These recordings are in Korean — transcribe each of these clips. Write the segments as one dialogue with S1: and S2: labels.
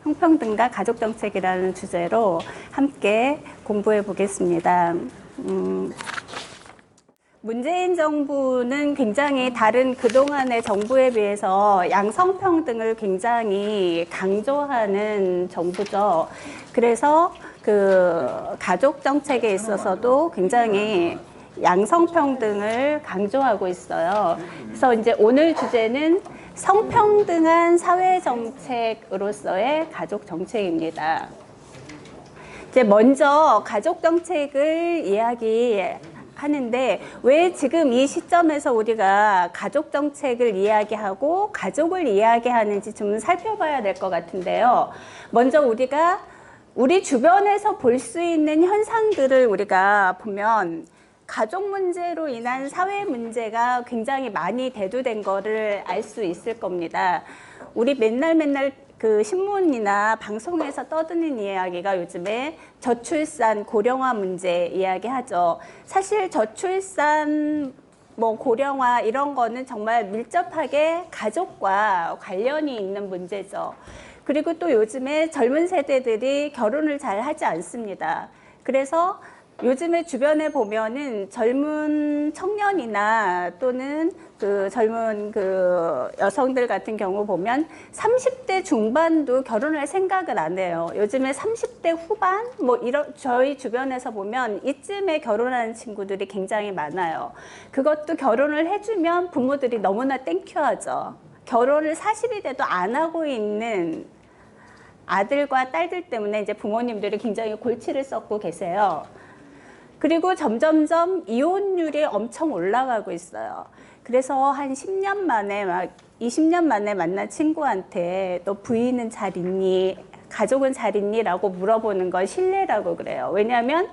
S1: 성평등과 가족정책이라는 주제로 함께 공부해 보겠습니다. 문재인 정부는 굉장히 다른 그동안의 정부에 비해서 양성평등을 굉장히 강조하는 정부죠. 그래서 그 가족정책에 있어서도 굉장히 양성평등을 강조하고 있어요. 그래서 이제 오늘 주제는 성평등한 사회정책으로서의 가족정책입니다. 이제 먼저 가족정책을 이야기하는데 왜 지금 이 시점에서 우리가 가족정책을 이야기하고 가족을 이야기하는지 좀 살펴봐야 될 것 같은데요. 먼저 우리가 우리 주변에서 볼 수 있는 현상들을 우리가 보면 가족 문제로 인한 사회 문제가 굉장히 많이 대두된 거를 알 수 있을 겁니다. 우리 맨날 그 신문이나 방송에서 떠드는 이야기가 요즘에 저출산, 고령화 문제 이야기하죠. 사실 저출산, 고령화 이런 거는 정말 밀접하게 가족과 관련이 있는 문제죠. 그리고 또 요즘에 젊은 세대들이 결혼을 잘 하지 않습니다. 그래서 요즘에 주변에 보면은 젊은 청년이나 또는 그 젊은 그 여성들 같은 경우 보면 30대 중반도 결혼할 생각을 안 해요. 요즘에 30대 후반 저희 주변에서 보면 이쯤에 결혼하는 친구들이 굉장히 많아요. 그것도 결혼을 해주면 부모들이 너무나 땡큐하죠. 결혼을 40이 돼도 안 하고 있는 아들과 딸들 때문에 이제 부모님들이 굉장히 골치를 썩고 계세요. 그리고 점점점 이혼율이 엄청 올라가고 있어요. 그래서 한 10년 만에 20년 만에 만난 친구한테 너 부인은 잘 있니? 가족은 잘 있니? 라고 물어보는 건 신뢰라고 그래요. 왜냐하면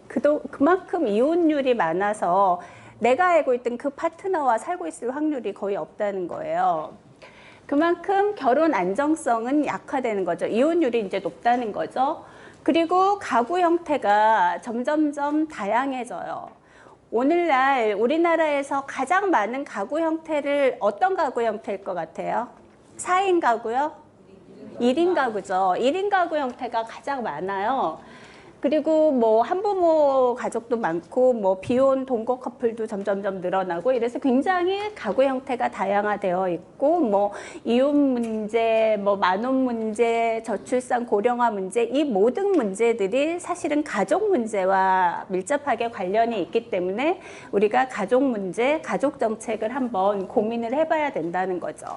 S1: 그만큼 이혼율이 많아서 내가 알고 있던 그 파트너와 살고 있을 확률이 거의 없다는 거예요. 그만큼 결혼 안정성은 약화되는 거죠. 이혼율이 이제 높다는 거죠. 그리고 가구 형태가 점점점 다양해져요. 오늘날 우리나라에서 가장 많은 가구 형태를 어떤 가구 형태일 것 같아요? 4인 가구요? 1인 가구죠. 1인 가구 형태가 가장 많아요. 그리고 한부모 가족도 많고 비혼 동거 커플도 점점점 늘어나고 이래서 굉장히 가구 형태가 다양화되어 있고 이혼 문제, 만원 문제, 저출산 고령화 문제 이 모든 문제들이 사실은 가족 문제와 밀접하게 관련이 있기 때문에 우리가 가족 문제, 가족 정책을 한번 고민을 해봐야 된다는 거죠.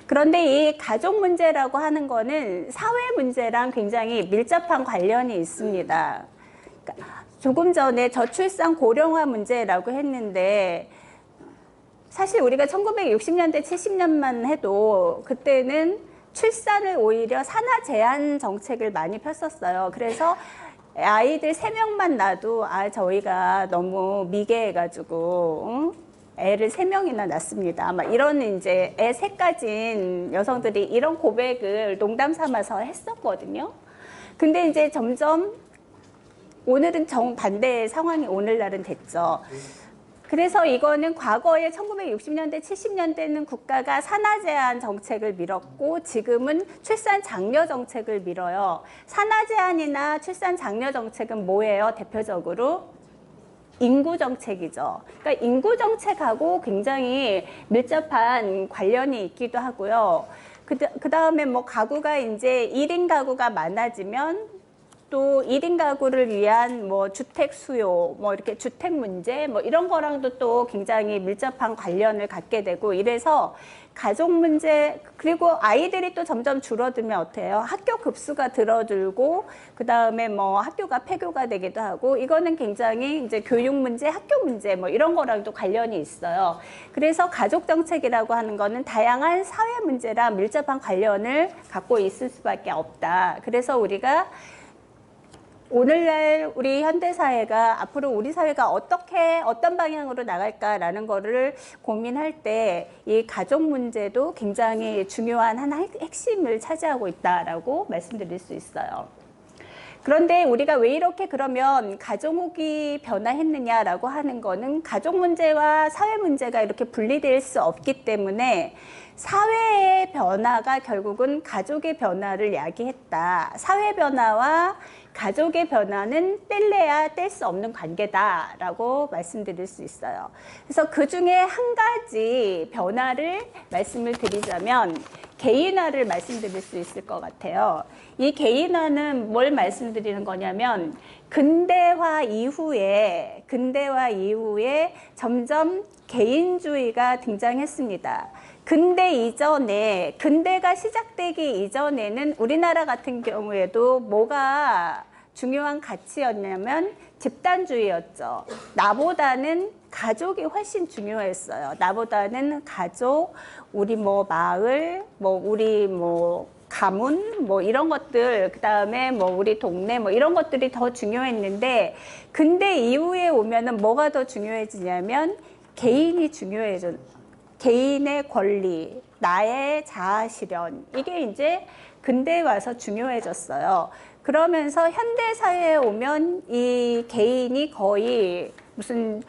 S1: 그런데 이 가족 문제라고 하는 거는 사회 문제랑 굉장히 밀접한 관련이 있습니다. 조금 전에 저출산 고령화 문제라고 했는데 사실 우리가 1960년대, 70년만 해도 그때는 출산을 오히려 산하 제한 정책을 많이 폈었어요. 그래서 아이들 3명만 낳아도 저희가 너무 미개해가지고 애를 3명이나 낳습니다. 이런 이제 애 3가진 여성들이 이런 고백을 농담 삼아서 했었거든요. 근데 이제 점점 오늘은 정반대의 상황이 오늘날은 됐죠. 그래서 이거는 과거에 1960년대, 70년대는 국가가 산하 제한 정책을 밀었고 지금은 출산 장려 정책을 밀어요. 산하 제한이나 출산 장려 정책은 뭐예요? 대표적으로 인구 정책이죠. 그러니까 인구 정책하고 굉장히 밀접한 관련이 있기도 하고요. 그 다음에 가구가 이제 1인 가구가 많아지면 또 1인 가구를 위한 주택 수요, 이렇게 주택 문제, 이런 거랑도 또 굉장히 밀접한 관련을 갖게 되고 이래서 가족 문제, 그리고 아이들이 또 점점 줄어들면 어때요? 학교 급수가 줄어들고, 그 다음에 학교가 폐교가 되기도 하고, 이거는 굉장히 이제 교육 문제, 학교 문제, 이런 거랑도 관련이 있어요. 그래서 가족 정책이라고 하는 거는 다양한 사회 문제랑 밀접한 관련을 갖고 있을 수밖에 없다. 그래서 우리가 오늘날 우리 현대사회가 앞으로 우리 사회가 어떤 방향으로 나갈까라는 거를 고민할 때 이 가족 문제도 굉장히 중요한 하나의 핵심을 차지하고 있다라고 말씀드릴 수 있어요. 그런데 우리가 왜 이렇게 그러면 가족이 변화했느냐라고 하는 거는 가족 문제와 사회 문제가 이렇게 분리될 수 없기 때문에 사회의 변화가 결국은 가족의 변화를 야기했다. 사회 변화와 가족의 변화는 뗄래야 뗄 수 없는 관계다라고 말씀드릴 수 있어요. 그래서 그 중에 한 가지 변화를 말씀을 드리자면 개인화를 말씀드릴 수 있을 것 같아요. 이 개인화는 뭘 말씀드리는 거냐면 근대화 이후에 점점 개인주의가 등장했습니다. 근대가 시작되기 이전에는 우리나라 같은 경우에도 뭐가 중요한 가치였냐면 집단주의였죠. 나보다는 가족이 훨씬 중요했어요. 나보다는 가족, 우리 뭐 마을, 우리 가문, 이런 것들, 그 다음에 우리 동네, 이런 것들이 더 중요했는데, 근대 이후에 오면은 뭐가 더 중요해지냐면, 개인이 중요해져. 개인의 권리, 나의 자아 실현, 이게 이제 근대에 와서 중요해졌어요. 그러면서 현대사회에 오면 이 개인이 거의 무슨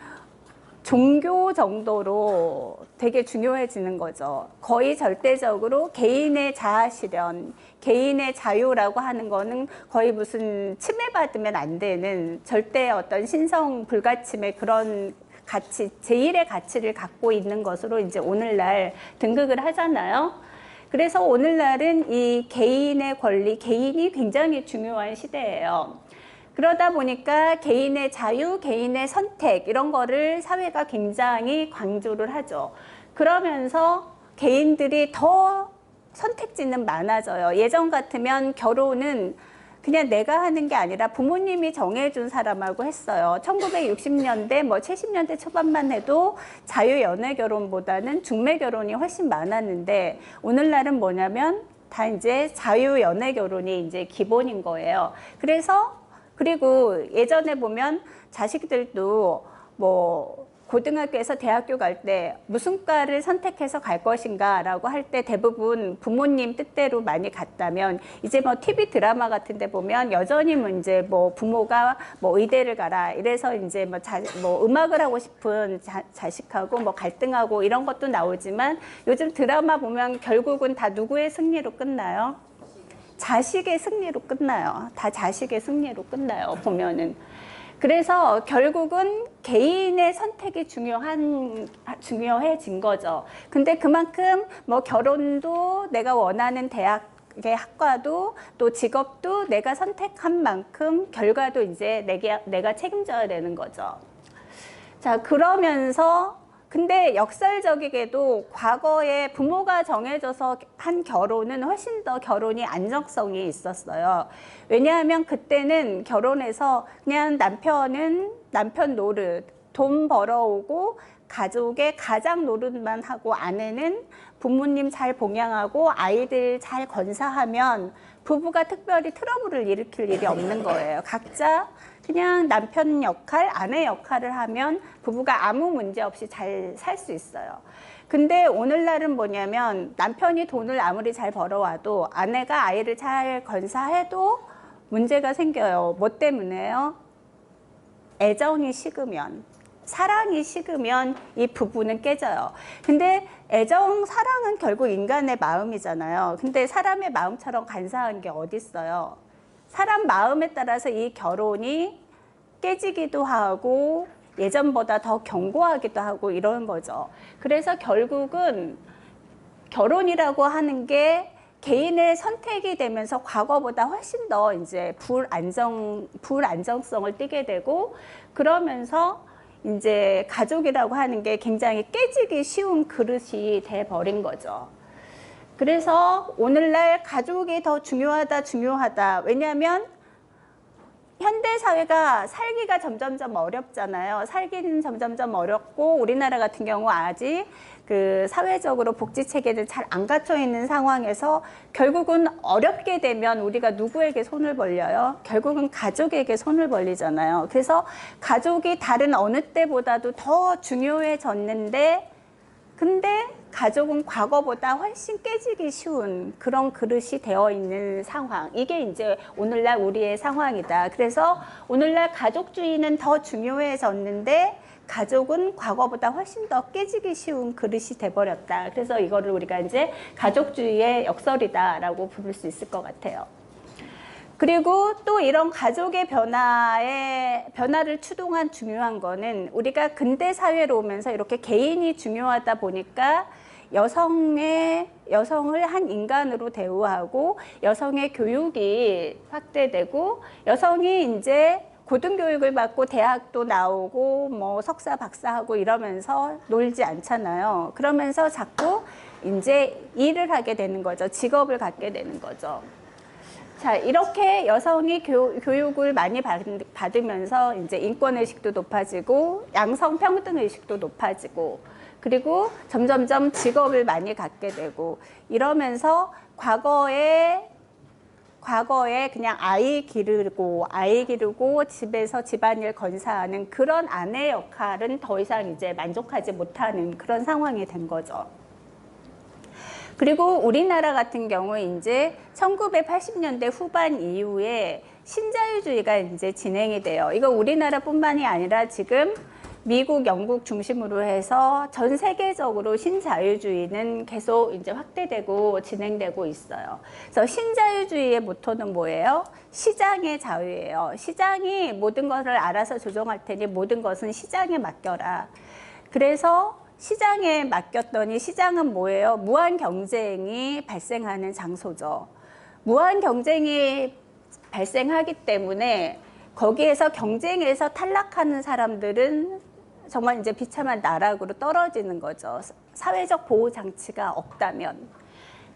S1: 종교 정도로 되게 중요해지는 거죠. 거의 절대적으로 개인의 자아 실현, 개인의 자유라고 하는 거는 거의 무슨 침해받으면 안 되는 절대 어떤 신성 불가침의 그런 가치, 제1의 가치를 갖고 있는 것으로 이제 오늘날 등극을 하잖아요. 그래서 오늘날은 이 개인의 권리, 개인이 굉장히 중요한 시대예요. 그러다 보니까 개인의 자유, 개인의 선택 이런 거를 사회가 굉장히 강조를 하죠. 그러면서 개인들이 더 선택지는 많아져요. 예전 같으면 결혼은 그냥 내가 하는 게 아니라 부모님이 정해준 사람하고 했어요. 1960년대, 70년대 초반만 해도 자유연애 결혼보다는 중매 결혼이 훨씬 많았는데 오늘날은 뭐냐면 다 이제 자유연애 결혼이 이제 기본인 거예요. 그리고 예전에 보면 자식들도 고등학교에서 대학교 갈 때 무슨 과를 선택해서 갈 것인가 라고 할 때 대부분 부모님 뜻대로 많이 갔다면 이제 TV 드라마 같은 데 보면 여전히 이제 부모가 의대를 가라 이래서 이제 음악을 하고 싶은 자식하고 갈등하고 이런 것도 나오지만 요즘 드라마 보면 결국은 다 누구의 승리로 끝나요? 자식의 승리로 끝나요. 다 자식의 승리로 끝나요. 보면은. 그래서 결국은 개인의 선택이 중요해진 거죠. 근데 그만큼 결혼도 내가 원하는 대학의 학과도 또 직업도 내가 선택한 만큼 결과도 이제 내가 책임져야 되는 거죠. 자, 그러면서 근데 역설적이게도 과거에 부모가 정해져서 한 결혼은 훨씬 더 결혼이 안정성이 있었어요. 왜냐하면 그때는 결혼해서 그냥 남편 노릇, 돈 벌어오고 가족의 가장 노릇만 하고 아내는 부모님 잘 봉양하고 아이들 잘 건사하면 부부가 특별히 트러블을 일으킬 일이 없는 거예요. 각자 그냥 남편 역할, 아내 역할을 하면 부부가 아무 문제 없이 잘 살 수 있어요. 근데 오늘날은 뭐냐면 남편이 돈을 아무리 잘 벌어와도 아내가 아이를 잘 건사해도 문제가 생겨요. 뭐 때문에요? 애정이 식으면, 사랑이 식으면 이 부부는 깨져요. 근데 애정, 사랑은 결국 인간의 마음이잖아요. 근데 사람의 마음처럼 간사한 게 어디 있어요? 사람 마음에 따라서 이 결혼이 깨지기도 하고 예전보다 더 견고하기도 하고 이런 거죠. 그래서 결국은 결혼이라고 하는 게 개인의 선택이 되면서 과거보다 훨씬 더 이제 불안정성을 띠게 되고 그러면서 이제 가족이라고 하는 게 굉장히 깨지기 쉬운 그릇이 돼 버린 거죠. 그래서 오늘날 가족이 더 중요하다. 왜냐하면 현대사회가 살기가 점점점 어렵잖아요. 살기는 점점점 어렵고 우리나라 같은 경우 아직 그 사회적으로 복지체계를 잘 안 갖춰 있는 상황에서 결국은 어렵게 되면 우리가 누구에게 손을 벌려요? 결국은 가족에게 손을 벌리잖아요. 그래서 가족이 다른 어느 때보다도 더 중요해졌는데 근데 가족은 과거보다 훨씬 깨지기 쉬운 그런 그릇이 되어 있는 상황. 이게 이제 오늘날 우리의 상황이다. 그래서 오늘날 가족주의는 더 중요해졌는데 가족은 과거보다 훨씬 더 깨지기 쉬운 그릇이 돼버렸다. 그래서 이거를 우리가 이제 가족주의의 역설이다라고 부를 수 있을 것 같아요. 그리고 또 이런 가족의 변화를 추동한 중요한 거는 우리가 근대 사회로 오면서 이렇게 개인이 중요하다 보니까 여성을 한 인간으로 대우하고 여성의 교육이 확대되고 여성이 이제 고등교육을 받고 대학도 나오고 뭐 석사 박사하고 이러면서 놀지 않잖아요. 그러면서 자꾸 이제 일을 하게 되는 거죠. 직업을 갖게 되는 거죠. 자, 이렇게 여성이 교육을 많이 받으면서 이제 인권의식도 높아지고 양성평등의식도 높아지고 그리고 점점점 직업을 많이 갖게 되고 이러면서 과거에 그냥 아이 기르고 집에서 집안일 건사하는 그런 아내 역할은 더 이상 이제 만족하지 못하는 그런 상황이 된 거죠. 그리고 우리나라 같은 경우 이제 1980년대 후반 이후에 신자유주의가 이제 진행이 돼요. 이거 우리나라뿐만이 아니라 지금 미국, 영국 중심으로 해서 전 세계적으로 신자유주의는 계속 이제 확대되고 진행되고 있어요. 그래서 신자유주의의 모토는 뭐예요? 시장의 자유예요. 시장이 모든 것을 알아서 조정할 테니 모든 것은 시장에 맡겨라. 그래서 시장에 맡겼더니 시장은 뭐예요? 무한 경쟁이 발생하는 장소죠. 무한 경쟁이 발생하기 때문에 거기에서 경쟁에서 탈락하는 사람들은 정말 이제 비참한 나락으로 떨어지는 거죠. 사회적 보호 장치가 없다면.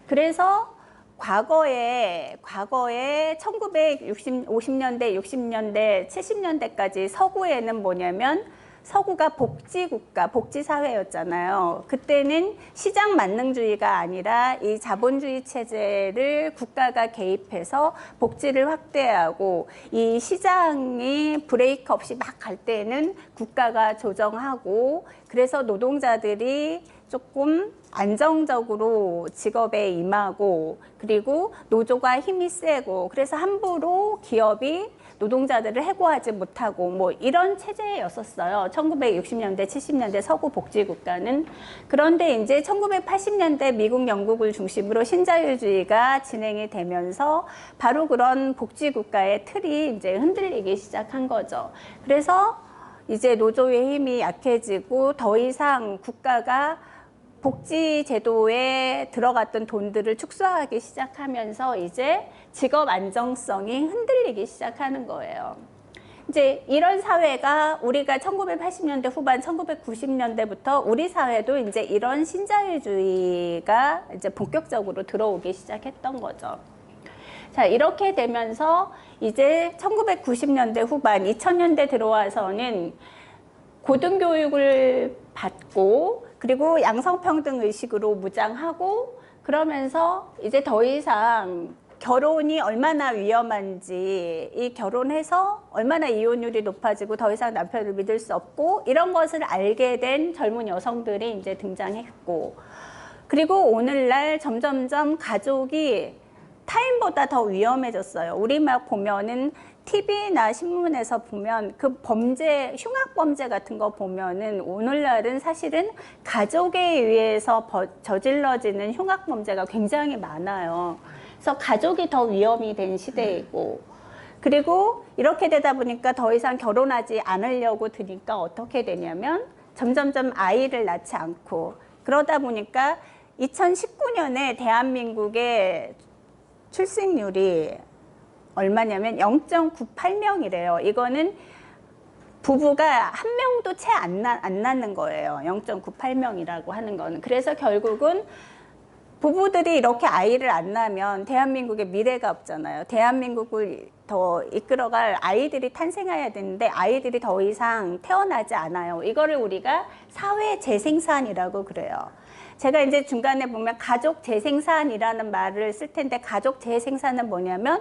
S1: 그래서 과거에 1950년대, 60년대, 70년대까지 서구에는 뭐냐면 서구가 복지국가, 복지사회였잖아요. 그때는 시장 만능주의가 아니라 이 자본주의 체제를 국가가 개입해서 복지를 확대하고 이 시장이 브레이크 없이 막 갈 때는 국가가 조정하고 그래서 노동자들이 조금 안정적으로 직업에 임하고 그리고 노조가 힘이 세고 그래서 함부로 기업이 노동자들을 해고하지 못하고 뭐 이런 체제였었어요. 1960년대, 70년대 서구 복지국가는. 그런데 이제 1980년대 미국, 영국을 중심으로 신자유주의가 진행이 되면서 바로 그런 복지국가의 틀이 이제 흔들리기 시작한 거죠. 그래서 이제 노조의 힘이 약해지고 더 이상 국가가 복지제도에 들어갔던 돈들을 축소하기 시작하면서 이제 직업 안정성이 흔들리기 시작하는 거예요. 이제 이런 사회가 우리가 1980년대 후반, 1990년대부터 우리 사회도 이제 이런 신자유주의가 이제 본격적으로 들어오기 시작했던 거죠. 자, 이렇게 되면서 이제 1990년대 후반, 2000년대 들어와서는 고등교육을 받고 그리고 양성평등 의식으로 무장하고 그러면서 이제 더 이상 결혼이 얼마나 위험한지 이 결혼해서 얼마나 이혼율이 높아지고 더 이상 남편을 믿을 수 없고 이런 것을 알게 된 젊은 여성들이 이제 등장했고 그리고 오늘날 점점점 가족이 타인보다 더 위험해졌어요. 우리 막 보면은 TV나 신문에서 보면 그 범죄, 흉악범죄 같은 거 보면은 오늘날은 사실은 가족에 의해서 저질러지는 흉악범죄가 굉장히 많아요. 그래서 가족이 더 위험이 된 시대이고 그리고 이렇게 되다 보니까 더 이상 결혼하지 않으려고 드니까 어떻게 되냐면 점점점 아이를 낳지 않고 그러다 보니까 2019년에 대한민국의 출생률이 얼마냐면 0.98명이래요. 이거는 부부가 한 명도 채 안 낳는 거예요. 0.98명이라고 하는 거는. 그래서 결국은 부부들이 이렇게 아이를 안 낳으면 대한민국의 미래가 없잖아요. 대한민국을 더 이끌어갈 아이들이 탄생해야 되는데 아이들이 더 이상 태어나지 않아요. 이거를 우리가 사회 재생산이라고 그래요. 제가 이제 중간에 보면 가족 재생산이라는 말을 쓸 텐데 가족 재생산은 뭐냐면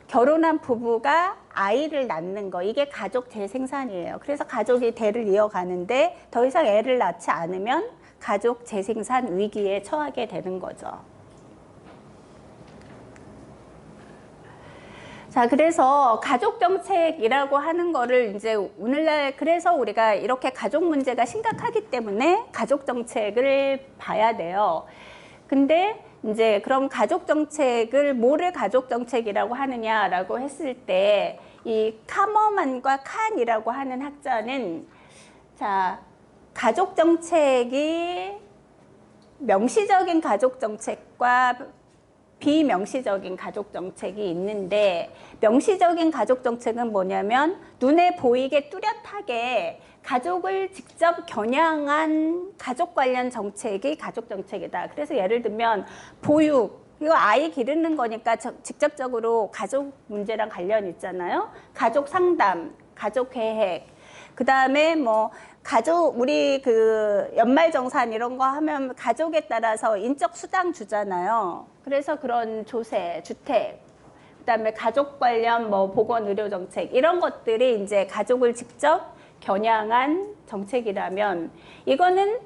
S1: 결혼한 부부가 아이를 낳는 거 이게 가족 재생산이에요. 그래서 가족이 대를 이어가는데 더 이상 애를 낳지 않으면 가족 재생산 위기에 처하게 되는 거죠. 자, 그래서 가족정책이라고 하는 거를 이제 오늘날 그래서 우리가 이렇게 가족 문제가 심각하기 때문에 가족정책을 봐야 돼요. 근데 이제 그럼 가족정책을 뭐를 가족정책이라고 하느냐라고 했을 때 이 카머만과 칸이라고 하는 학자는 자, 가족정책이 명시적인 가족정책과 비명시적인 가족정책이 있는데 명시적인 가족정책은 뭐냐면 눈에 보이게 뚜렷하게 가족을 직접 겨냥한 가족 관련 정책이 가족정책이다. 그래서 예를 들면 보육, 이거 아이 기르는 거니까 직접적으로 가족 문제랑 관련 있잖아요. 가족 상담, 가족 계획, 그 다음에 뭐 가족 우리 그 연말정산 이런 거 하면 가족에 따라서 인적 수당 주잖아요. 그래서 그런 조세, 주택, 그다음에 가족 관련 뭐 보건 의료 정책 이런 것들이 이제 가족을 직접 겨냥한 정책이라면 이거는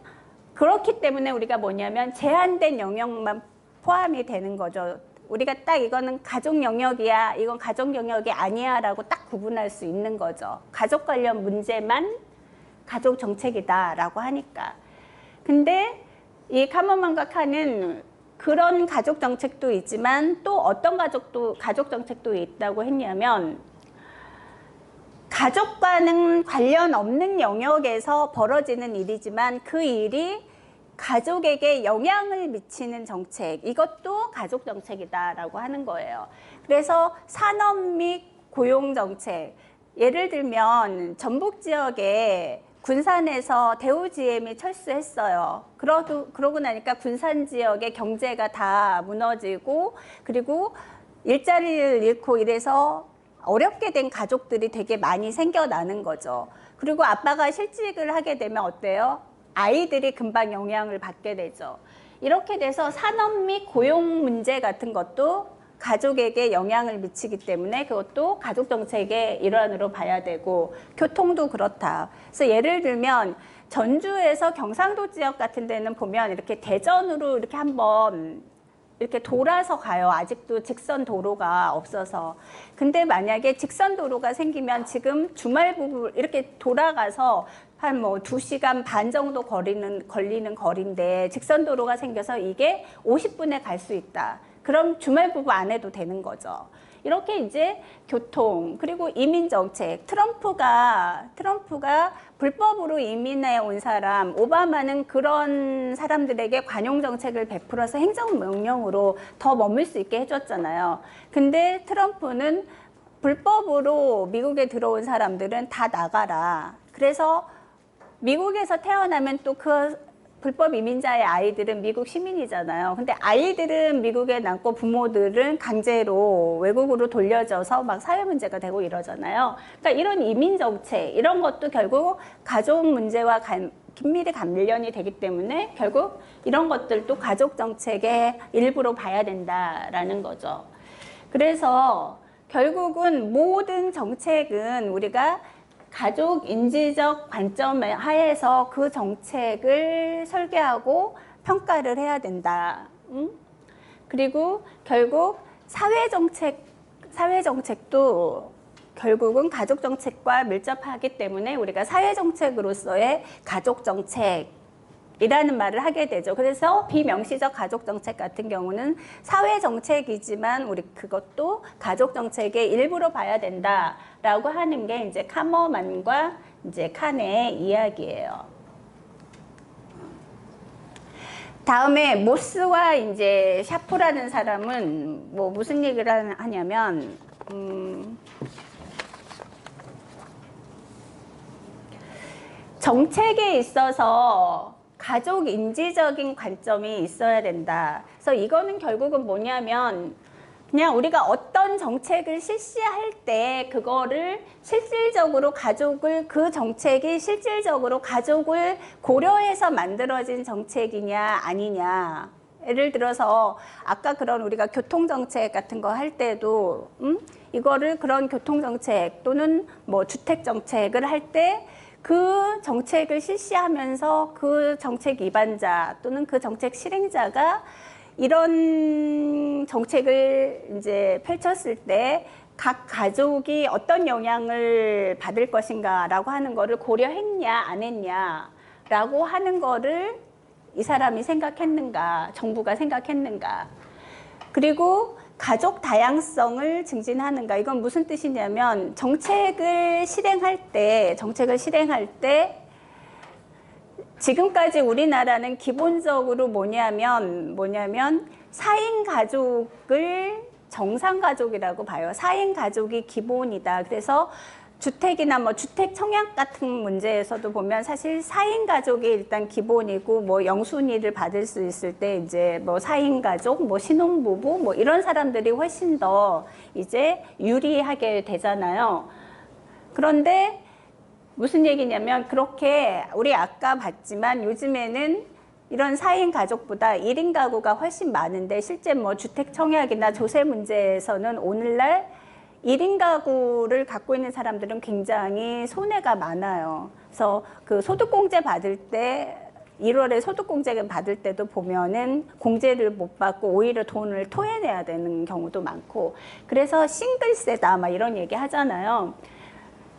S1: 그렇기 때문에 우리가 뭐냐면 제한된 영역만 포함이 되는 거죠. 우리가 딱 이거는 가족 영역이야, 이건 가족 영역이 아니야라고 딱 구분할 수 있는 거죠. 가족 관련 문제만 가족 정책이다라고 하니까. 근데 이 카머만과 칸은 그런 가족 정책도 있지만 또 어떤 가족 정책도 있다고 했냐면 가족과는 관련 없는 영역에서 벌어지는 일이지만 그 일이 가족에게 영향을 미치는 정책, 이것도 가족 정책이다라고 하는 거예요. 그래서 산업 및 고용 정책, 예를 들면 전북 지역에 군산에서 대우GM이 철수했어요. 그러고 나니까 군산 지역의 경제가 다 무너지고 그리고 일자리를 잃고 이래서 어렵게 된 가족들이 되게 많이 생겨나는 거죠. 그리고 아빠가 실직을 하게 되면 어때요? 아이들이 금방 영향을 받게 되죠. 이렇게 돼서 산업 및 고용 문제 같은 것도 가족에게 영향을 미치기 때문에 그것도 가족정책의 일환으로 봐야 되고 교통도 그렇다. 그래서 예를 들면 전주에서 경상도 지역 같은 데는 보면 이렇게 대전으로 이렇게 한번 이렇게 돌아서 가요. 아직도 직선 도로가 없어서. 근데 만약에 직선 도로가 생기면 지금 주말 부부 이렇게 돌아가서 한 뭐 2시간 반 정도 걸리는 거리인데 직선 도로가 생겨서 이게 50분에 갈 수 있다. 그럼 주말 부부 안 해도 되는 거죠. 이렇게 이제 교통 그리고 이민 정책 트럼프가 불법으로 이민해 온 사람 오바마는 그런 사람들에게 관용 정책을 베풀어서 행정명령으로 더 머물 수 있게 해줬잖아요. 근데 트럼프는 불법으로 미국에 들어온 사람들은 다 나가라. 그래서 미국에서 태어나면 또 그 불법 이민자의 아이들은 미국 시민이잖아요. 근데 아이들은 미국에 남고 부모들은 강제로 외국으로 돌려져서 막 사회 문제가 되고 이러잖아요. 그러니까 이런 이민 정책 이런 것도 결국 가족 문제와 긴밀히 관련이 되기 때문에 결국 이런 것들도 가족 정책의 일부로 봐야 된다라는 거죠. 그래서 결국은 모든 정책은 우리가 가족 인지적 관점 하에서 그 정책을 설계하고 평가를 해야 된다. 그리고 결국 사회정책도 결국은 가족정책과 밀접하기 때문에 우리가 사회정책으로서의 가족정책이라는 말을 하게 되죠. 그래서 비명시적 가족정책 같은 경우는 사회정책이지만 우리 그것도 가족정책의 일부로 봐야 된다라고 하는 게 이제 카머만과 이제 칸의 이야기예요. 다음에 모스와 이제 샤프라는 사람은 뭐 무슨 얘기를 하냐면 정책에 있어서 가족 인지적인 관점이 있어야 된다. 그래서 이거는 결국은 뭐냐면 그냥 우리가 어떤 정책을 실시할 때 그거를 실질적으로 그 정책이 실질적으로 가족을 고려해서 만들어진 정책이냐 아니냐. 예를 들어서 아까 그런 우리가 교통정책 같은 거 할 때도 이거를 그런 교통정책 또는 뭐 주택정책을 할 때 그 정책을 실시하면서 그 정책 위반자 또는 그 정책 실행자가 이런 정책을 이제 펼쳤을 때 각 가족이 어떤 영향을 받을 것인가라고 하는 거를 고려했냐 안 했냐라고 하는 거를 이 사람이 생각했는가, 정부가 생각했는가. 그리고 가족 다양성을 증진하는가. 이건 무슨 뜻이냐면 정책을 실행할 때 지금까지 우리나라는 기본적으로 뭐냐면 4인 가족을 정상 가족이라고 봐요. 4인 가족이 기본이다. 그래서 주택이나 뭐 주택 청약 같은 문제에서도 보면 사실 4인 가족이 일단 기본이고 뭐 영순위를 받을 수 있을 때 이제 뭐 4인 가족, 뭐 신혼부부 뭐 이런 사람들이 훨씬 더 이제 유리하게 되잖아요. 그런데 무슨 얘기냐면 그렇게 우리 아까 봤지만 요즘에는 이런 4인 가족보다 1인 가구가 훨씬 많은데 실제 뭐 주택 청약이나 조세 문제에서는 오늘날 1인 가구를 갖고 있는 사람들은 굉장히 손해가 많아요. 그래서 그 소득공제 받을 때 1월에 소득공제 받을 때도 보면은 공제를 못 받고 오히려 돈을 토해내야 되는 경우도 많고 그래서 싱글세다 막 이런 얘기 하잖아요.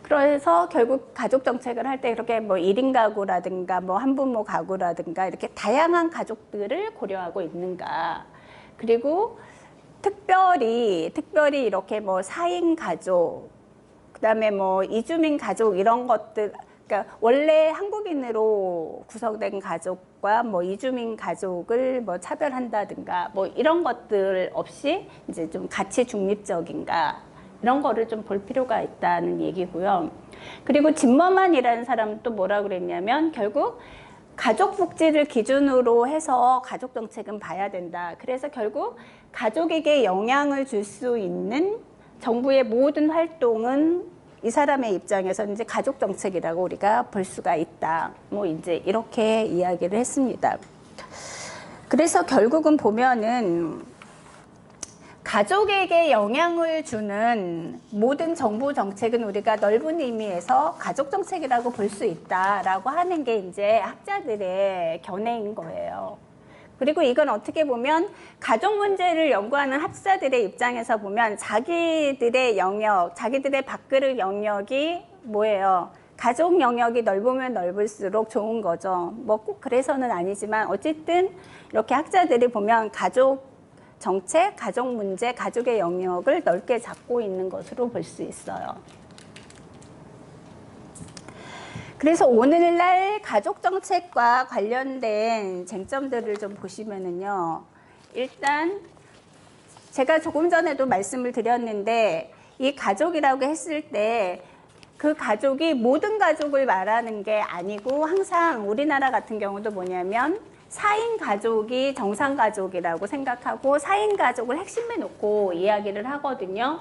S1: 그래서 결국 가족 정책을 할 때 그렇게 뭐 1인 가구라든가 뭐 한부모 가구라든가 이렇게 다양한 가족들을 고려하고 있는가. 그리고 특별히 이렇게 뭐 4인 가족, 그다음에 뭐 이주민 가족 이런 것들, 그러니까 원래 한국인으로 구성된 가족과 뭐 이주민 가족을 뭐 차별한다든가 뭐 이런 것들 없이 이제 좀 가치 중립적인가. 이런 거를 좀 볼 필요가 있다는 얘기고요. 그리고 진머만이라는 사람은 또 뭐라 그랬냐면 결국 가족 복지를 기준으로 해서 가족 정책은 봐야 된다. 그래서 결국 가족에게 영향을 줄 수 있는 정부의 모든 활동은 이 사람의 입장에서는 이제 가족 정책이라고 우리가 볼 수가 있다. 뭐 이제 이렇게 이야기를 했습니다. 그래서 결국은 보면은 가족에게 영향을 주는 모든 정부 정책은 우리가 넓은 의미에서 가족 정책이라고 볼 수 있다라고 하는 게 이제 학자들의 견해인 거예요. 그리고 이건 어떻게 보면 가족 문제를 연구하는 학자들의 입장에서 보면 자기들의 영역, 자기들의 밥그릇 영역이 뭐예요? 가족 영역이 넓으면 넓을수록 좋은 거죠. 뭐 꼭 그래서는 아니지만 어쨌든 이렇게 학자들이 보면 가족 정책, 가족 문제, 가족의 영역을 넓게 잡고 있는 것으로 볼 수 있어요. 그래서 오늘날 가족 정책과 관련된 쟁점들을 좀 보시면은요. 일단 제가 조금 전에도 말씀을 드렸는데 이 가족이라고 했을 때 그 가족이 모든 가족을 말하는 게 아니고 항상 우리나라 같은 경우도 뭐냐면 4인 가족이 정상 가족이라고 생각하고 4인 가족을 핵심에 놓고 이야기를 하거든요.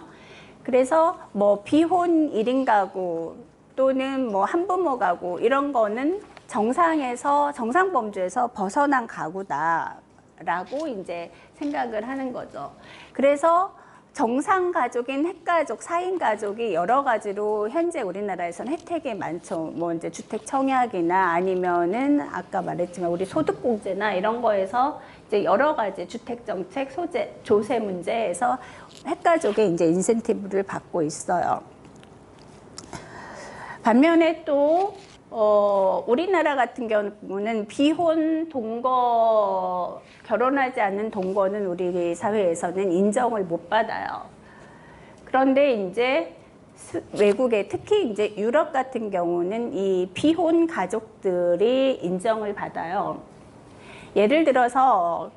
S1: 그래서 뭐 비혼 1인 가구 또는 뭐 한부모 가구 이런 거는 정상에서 정상 범주에서 벗어난 가구다라고 이제 생각을 하는 거죠. 그래서 정상 가족인 핵가족, 4인 가족이 여러 가지로 현재 우리나라에서는 혜택이 많죠. 뭐 이제 주택 청약이나 아니면은 아까 말했지만 우리 소득공제나 이런 거에서 이제 여러 가지 주택 정책, 조세 문제에서 핵가족의 이제 인센티브를 받고 있어요. 반면에 또 우리나라 같은 경우는 비혼 동거, 결혼하지 않는 동거는 우리 사회에서는 인정을 못 받아요. 그런데 이제 외국에 특히 이제 유럽 같은 경우는 이 비혼 가족들이 인정을 받아요. 예를 들어서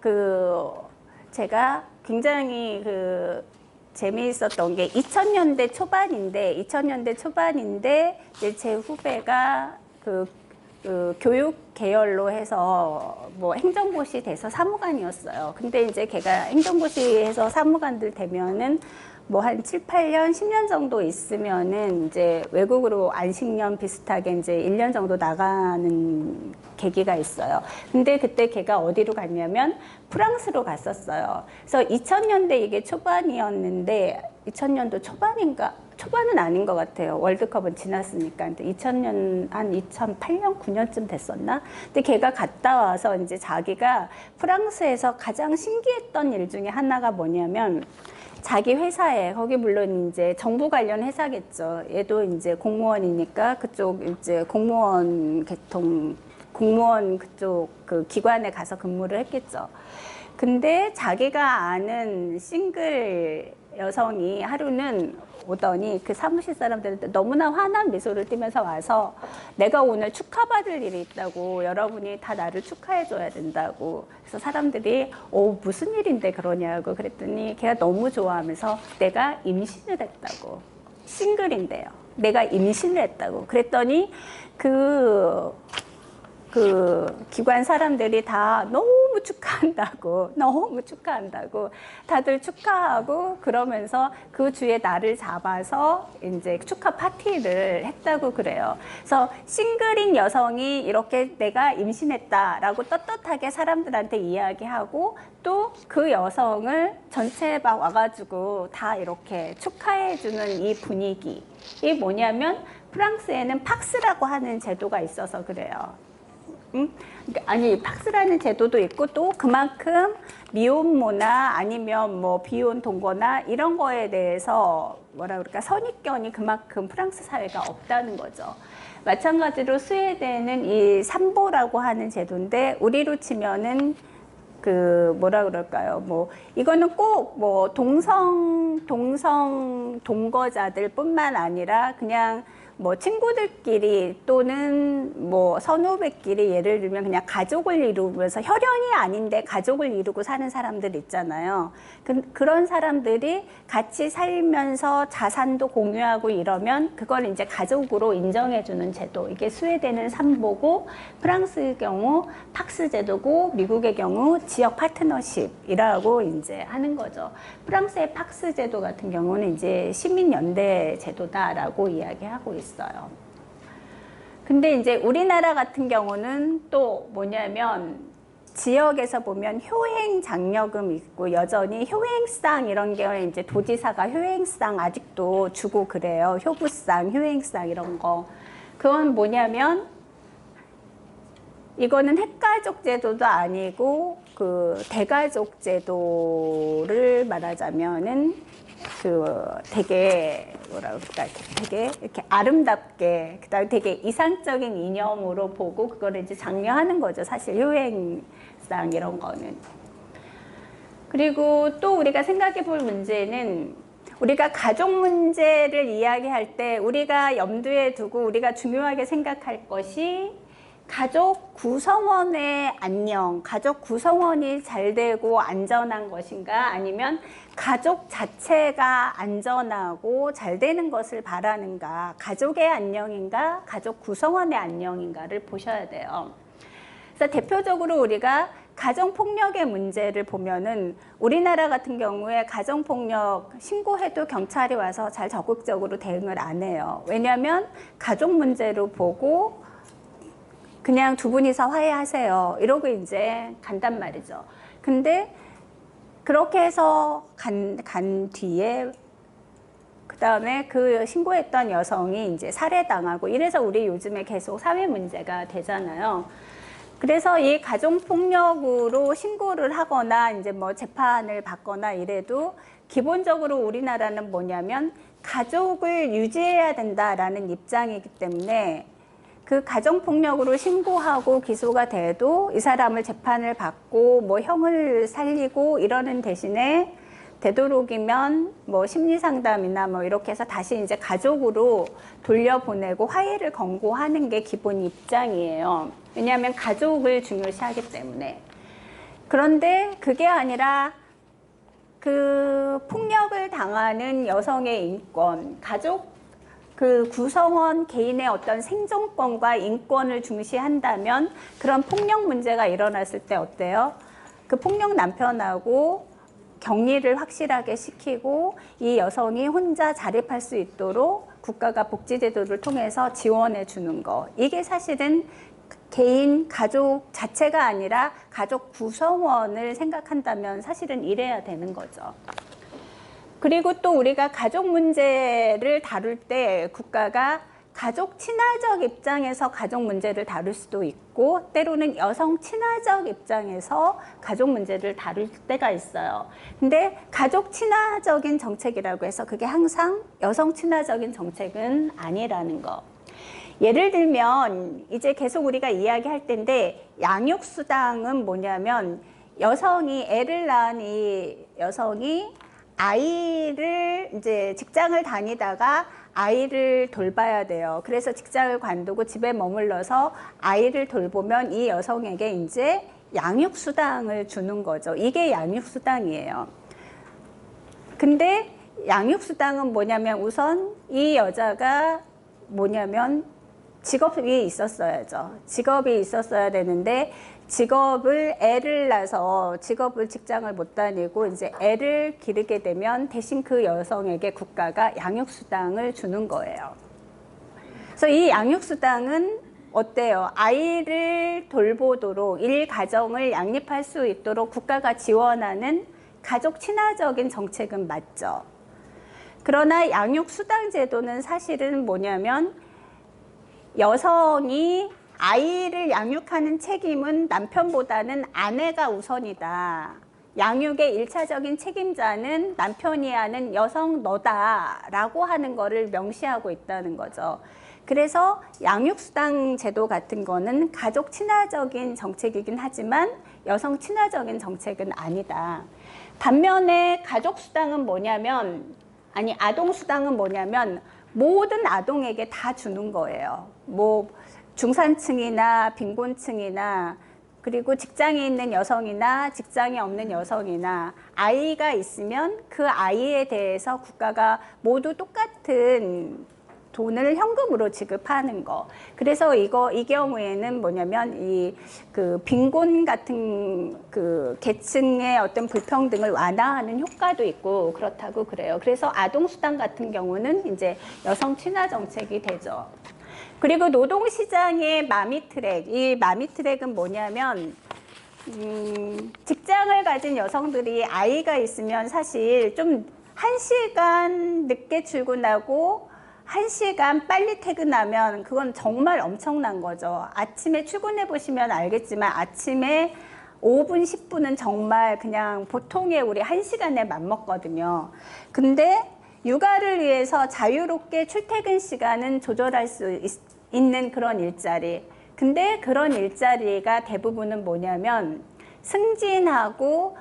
S1: 제가 굉장히 재미있었던 게 2000년대 초반인데 이제 제 후배가 교육 계열로 해서 뭐 행정고시 돼서 사무관이었어요. 근데 이제 걔가 행정고시에서 사무관들 되면은 뭐 한 7, 8년, 10년 정도 있으면은 이제 외국으로 안식년 비슷하게 이제 1년 정도 나가는 계기가 있어요. 근데 그때 걔가 어디로 갔냐면 프랑스로 갔었어요. 그래서 2000년대 이게 초반이었는데 2000년도 초반인가? 초반은 아닌 것 같아요. 월드컵은 지났으니까. 근데 2000년, 한 2008년, 9년쯤 됐었나? 근데 걔가 갔다 와서 이제 자기가 프랑스에서 가장 신기했던 일 중에 하나가 뭐냐면 자기 회사에, 거기 물론 이제 정부 관련 회사겠죠. 얘도 이제 공무원이니까 그쪽 이제 공무원 그쪽 그 기관에 가서 근무를 했겠죠. 근데 자기가 아는 싱글 여성이 하루는 오더니 그 사무실 사람들한테 너무나 환한 미소를 띠면서 와서 내가 오늘 축하받을 일이 있다고, 여러분이 다 나를 축하해 줘야 된다고. 그래서 사람들이 무슨 일인데 그러냐고 그랬더니 걔가 너무 좋아하면서 내가 임신을 했다고. 싱글인데요. 내가 임신을 했다고. 그랬더니 그 기관 사람들이 다 너무 축하한다고 다들 축하하고 그러면서 그 주에 날을 잡아서 이제 축하 파티를 했다고 그래요. 그래서 싱글인 여성이 이렇게 내가 임신했다라고 떳떳하게 사람들한테 이야기하고 또 그 여성을 전체에 막 와가지고 다 이렇게 축하해주는 이 분위기. 이게 뭐냐면 프랑스에는 팍스라고 하는 제도가 있어서 그래요. 아니, 팍스라는 제도도 있고 또 그만큼 미혼모나 아니면 뭐 비혼 동거나 이런 거에 대해서 뭐라 그럴까, 선입견이 그만큼 프랑스 사회가 없다는 거죠. 마찬가지로 스웨덴은 이 삼보라고 하는 제도인데 우리로 치면은 그 뭐라 그럴까요? 뭐 이거는 꼭 뭐 동거자들뿐만 아니라 그냥 뭐 친구들끼리 또는 뭐 선후배끼리 예를 들면 그냥 가족을 이루면서 혈연이 아닌데 가족을 이루고 사는 사람들 있잖아요. 그런 사람들이 같이 살면서 자산도 공유하고 이러면 그걸 이제 가족으로 인정해주는 제도. 이게 스웨덴은 삼보고 프랑스의 경우 팍스 제도고 미국의 경우 지역 파트너십이라고 이제 하는 거죠. 프랑스의 팍스 제도 같은 경우는 이제 시민연대 제도다라고 이야기하고 있어요. 근데 이제 우리나라 같은 경우는 또 뭐냐면 지역에서 보면 효행 장려금 있고 여전히 효행상 이런 게 이제 도지사가 효행상 아직도 주고 그래요. 효부상, 효행상 이런 거. 그건 뭐냐면 이거는 핵가족 제도도 아니고 그 대가족 제도를 말하자면은 그 되게 뭐라 그럴까, 되게 이렇게 아름답게 그다음에 되게 이상적인 이념으로 보고 그거를 이제 장려하는 거죠. 사실 효행상 이런 거는. 그리고 또 우리가 생각해 볼 문제는 우리가 가족 문제를 이야기할 때 우리가 염두에 두고 우리가 중요하게 생각할 것이 가족 구성원의 안녕, 가족 구성원이 잘 되고 안전한 것인가, 아니면 가족 자체가 안전하고 잘 되는 것을 바라는가, 가족의 안녕인가, 가족 구성원의 안녕인가를 보셔야 돼요. 그래서 대표적으로 우리가 가정폭력의 문제를 보면은 우리나라 같은 경우에 가정폭력 신고해도 경찰이 와서 잘 적극적으로 대응을 안 해요. 왜냐하면 가족 문제로 보고 그냥 두 분이서 화해하세요 이러고 이제 간단 말이죠. 근데 그렇게 해서 간 뒤에 그 다음에 그 신고했던 여성이 이제 살해당하고 이래서 우리 요즘에 계속 사회 문제가 되잖아요. 그래서 이 가정폭력으로 신고를 하거나 이제 뭐 재판을 받거나 이래도 기본적으로 우리나라는 뭐냐면 가족을 유지해야 된다라는 입장이기 때문에 그 가정폭력으로 신고하고 기소가 돼도 이 사람을 재판을 받고 뭐 형을 살리고 이러는 대신에 되도록이면 뭐 심리상담이나 뭐 이렇게 해서 다시 이제 가족으로 돌려보내고 화해를 권고하는 게 기본 입장이에요. 왜냐하면 가족을 중요시하기 때문에. 그런데 그게 아니라 그 폭력을 당하는 여성의 인권, 가족 그 구성원 개인의 어떤 생존권과 인권을 중시한다면 그런 폭력 문제가 일어났을 때 어때요? 그 폭력 남편하고 격리를 확실하게 시키고 이 여성이 혼자 자립할 수 있도록 국가가 복지제도를 통해서 지원해 주는 거. 이게 사실은 개인, 가족 자체가 아니라 가족 구성원을 생각한다면 사실은 이래야 되는 거죠. 그리고 또 우리가 가족 문제를 다룰 때 국가가 가족 친화적 입장에서 가족 문제를 다룰 수도 있고 때로는 여성 친화적 입장에서 가족 문제를 다룰 때가 있어요. 근데 가족 친화적인 정책이라고 해서 그게 항상 여성 친화적인 정책은 아니라는 거. 예를 들면 이제 계속 우리가 이야기할 텐데 양육수당은 뭐냐면 여성이 애를 낳은 이 여성이 아이를 이제 직장을 다니다가 아이를 돌봐야 돼요. 그래서 직장을 관두고 집에 머물러서 아이를 돌보면 이 여성에게 이제 양육수당을 주는 거죠. 이게 양육수당이에요. 근데 양육수당은 뭐냐면 우선 이 여자가 뭐냐면 직업이 있었어야죠. 직업이 있었어야 되는데 직업을 애를 낳아서 직장을 못 다니고 이제 애를 기르게 되면 대신 그 여성에게 국가가 양육수당을 주는 거예요. 그래서 이 양육수당은 어때요? 아이를 돌보도록 일가정을 양립할 수 있도록 국가가 지원하는 가족 친화적인 정책은 맞죠. 그러나 양육수당 제도는 사실은 뭐냐면 여성이 아이를 양육하는 책임은 남편보다는 아내가 우선이다. 양육의 일차적인 책임자는 남편이 하는 여성 너다라고 하는 거를 명시하고 있다는 거죠. 그래서 양육수당 제도 같은 거는 가족 친화적인 정책이긴 하지만 여성 친화적인 정책은 아니다. 반면에 가족수당은 뭐냐면 아동수당은 뭐냐면 모든 아동에게 다 주는 거예요. 뭐 중산층이나 빈곤층이나 그리고 직장에 있는 여성이나 직장에 없는 여성이나 아이가 있으면 그 아이에 대해서 국가가 모두 똑같은 돈을 현금으로 지급하는 거. 그래서 이 경우에는 뭐냐면 그 빈곤 같은 그 계층의 어떤 불평등을 완화하는 효과도 있고 그렇다고 그래요. 그래서 아동수당 같은 경우는 이제 여성 친화 정책이 되죠. 그리고 노동시장의 마미트랙, 이 마미트랙은 뭐냐면 직장을 가진 여성들이 아이가 있으면 사실 좀 1시간 늦게 출근하고 1시간 빨리 퇴근하면 그건 정말 엄청난 거죠. 아침에 출근해 보시면 알겠지만 아침에 5분, 10분은 정말 그냥 보통의 우리 1시간에 맞먹거든요. 근데 육아를 위해서 자유롭게 출퇴근 시간은 조절할 수 있는 그런 일자리. 근데 그런 일자리가 대부분은 뭐냐면 승진하고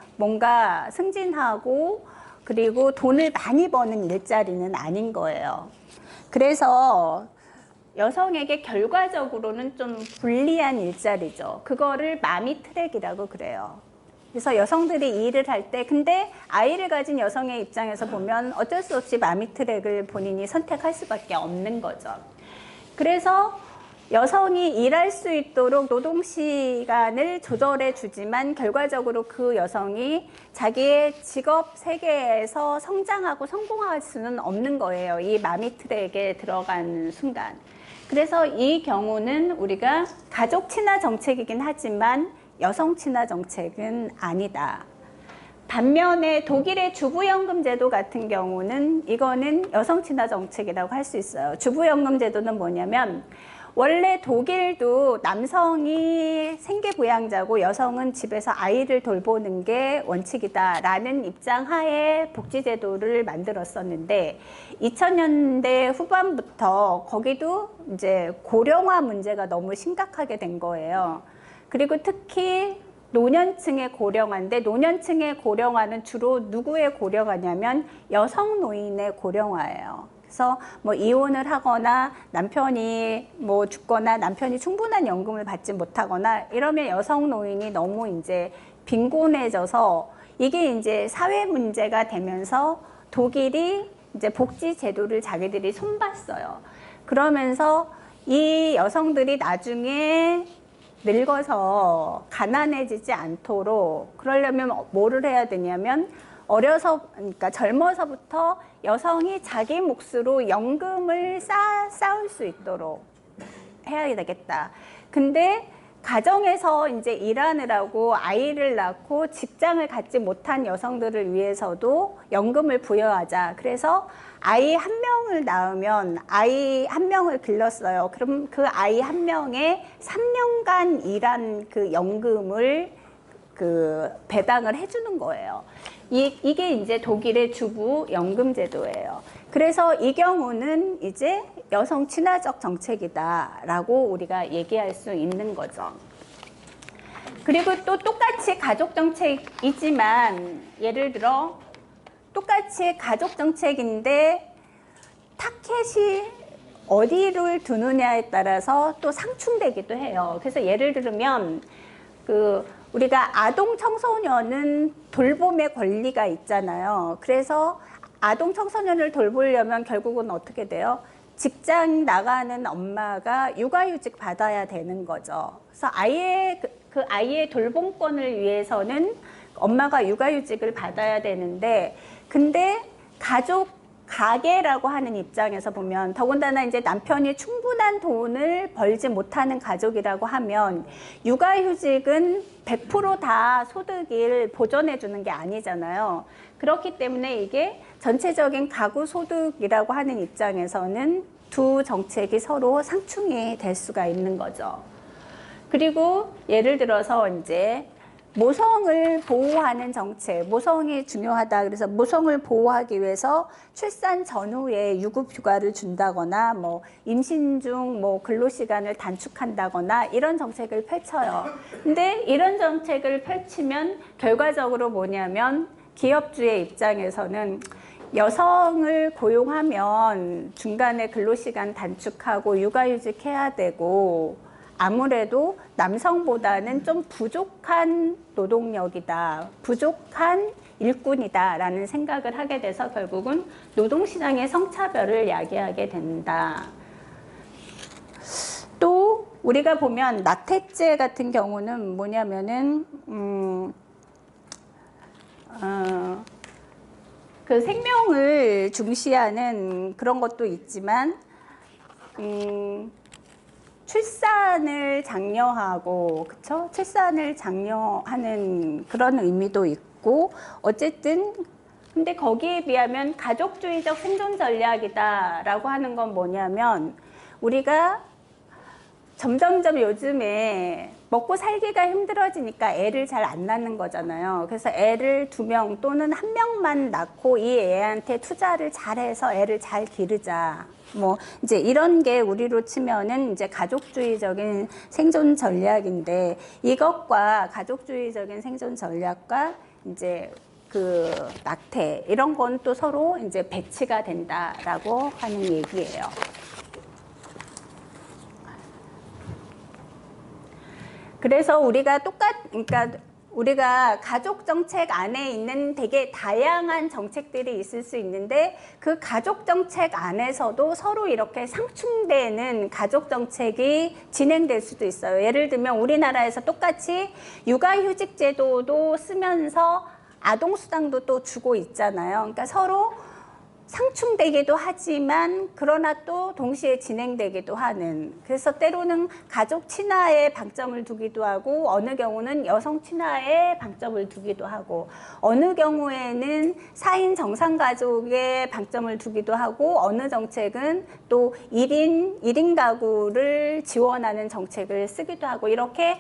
S1: 그리고 돈을 많이 버는 일자리는 아닌 거예요. 그래서 여성에게 결과적으로는 좀 불리한 일자리죠. 그거를 마미트랙이라고 그래요. 그래서 여성들이 일을 할 때 근데 아이를 가진 여성의 입장에서 보면 어쩔 수 없이 마미트랙을 본인이 선택할 수밖에 없는 거죠. 그래서 여성이 일할 수 있도록 노동시간을 조절해 주지만 결과적으로 그 여성이 자기의 직업 세계에서 성장하고 성공할 수는 없는 거예요. 이 마미트랙에 들어간 순간. 그래서 이 경우는 우리가 가족 친화 정책이긴 하지만 여성 친화 정책은 아니다. 반면에 독일의 주부연금 제도 같은 경우는 이거는 여성 친화 정책이라고 할 수 있어요. 주부연금 제도는 뭐냐면 원래 독일도 남성이 생계부양자고 여성은 집에서 아이를 돌보는 게 원칙이다라는 입장 하에 복지제도를 만들었었는데 2000년대 후반부터 거기도 이제 고령화 문제가 너무 심각하게 된 거예요. 그리고 특히 노년층의 고령화인데 노년층의 고령화는 주로 누구의 고령화냐면 여성 노인의 고령화예요. 그래서 뭐 이혼을 하거나 남편이 뭐 죽거나 남편이 충분한 연금을 받지 못하거나 이러면 여성 노인이 너무 이제 빈곤해져서 이게 이제 사회 문제가 되면서 독일이 이제 복지 제도를 자기들이 손봤어요. 그러면서 이 여성들이 나중에 늙어서 가난해지지 않도록 그러려면 뭐를 해야 되냐면 그러니까 젊어서부터 여성이 자기 몫으로 연금을 쌓을 수 있도록 해야 되겠다. 근데 가정에서 이제 일하느라고 아이를 낳고 직장을 갖지 못한 여성들을 위해서도 연금을 부여하자. 그래서 아이 한 명을 낳으면 아이 한 명을 길렀어요. 그럼 그 아이 한 명에 3년간 일한 그 연금을 그 배당을 해주는 거예요. 이게 이제 독일의 주부 연금 제도예요. 그래서 이 경우는 이제 여성 친화적 정책이다라고 우리가 얘기할 수 있는 거죠. 그리고 또 똑같이 가족 정책이지만 예를 들어 똑같이 가족 정책인데 타켓이 어디를 두느냐에 따라서 또 상충되기도 해요. 그래서 예를 들면 우리가 아동 청소년은 돌봄의 권리가 있잖아요. 그래서 아동 청소년을 돌보려면 결국은 어떻게 돼요? 직장 나가는 엄마가 육아휴직 받아야 되는 거죠. 그래서 그 아이의 돌봄권을 위해서는 엄마가 육아휴직을 받아야 되는데, 근데 가계라고 하는 입장에서 보면, 더군다나 이제 남편이 충분한 돈을 벌지 못하는 가족이라고 하면 육아휴직은 100% 소득을 보전해 주는 게 아니잖아요. 그렇기 때문에 이게 전체적인 가구 소득이라고 하는 입장에서는 두 정책이 서로 상충이 될 수가 있는 거죠. 그리고 예를 들어서 이제 모성을 보호하는 정책, 모성이 중요하다. 그래서 모성을 보호하기 위해서 출산 전후에 유급휴가를 준다거나, 뭐 임신 중 뭐 근로시간을 단축한다거나 이런 정책을 펼쳐요. 근데 이런 정책을 펼치면 결과적으로 뭐냐면 기업주의 입장에서는 여성을 고용하면 중간에 근로시간 단축하고 육아휴직 해야 되고, 아무래도 남성보다는 좀 부족한 노동력이다, 부족한 일꾼이다 라는 생각을 하게 돼서 결국은 노동시장의 성차별을 야기하게 된다. 또 우리가 보면 낙태죄 같은 경우는 뭐냐면은 그 생명을 중시하는 그런 것도 있지만 출산을 장려하고, 그쵸? 출산을 장려하는 그런 의미도 있고, 어쨌든, 근데 거기에 비하면 가족주의적 생존 전략이다라고 하는 건 뭐냐면, 우리가 점점점 요즘에 먹고 살기가 힘들어지니까 애를 잘 안 낳는 거잖아요. 그래서 애를 2명 또는 1명만 낳고 이 애한테 투자를 잘해서 애를 잘 기르자. 뭐 이제 이런 게 우리로 치면은 이제 가족주의적인 생존 전략인데, 이것과 가족주의적인 생존 전략과 이제 그 낙태 이런 건 또 서로 이제 배치가 된다라고 하는 얘기예요. 그래서 우리가 그러니까 우리가 가족 정책 안에 있는 되게 다양한 정책들이 있을 수 있는데, 그 가족 정책 안에서도 서로 이렇게 상충되는 가족 정책이 진행될 수도 있어요. 예를 들면 우리나라에서 똑같이 육아휴직 제도도 쓰면서 아동수당도 또 주고 있잖아요. 그러니까 서로 상충되기도 하지만 그러나 또 동시에 진행되기도 하는, 그래서 때로는 가족 친화에 방점을 두기도 하고, 어느 경우는 여성 친화에 방점을 두기도 하고, 어느 경우에는 4인 정상가족에 방점을 두기도 하고, 어느 정책은 또 1인 가구를 지원하는 정책을 쓰기도 하고, 이렇게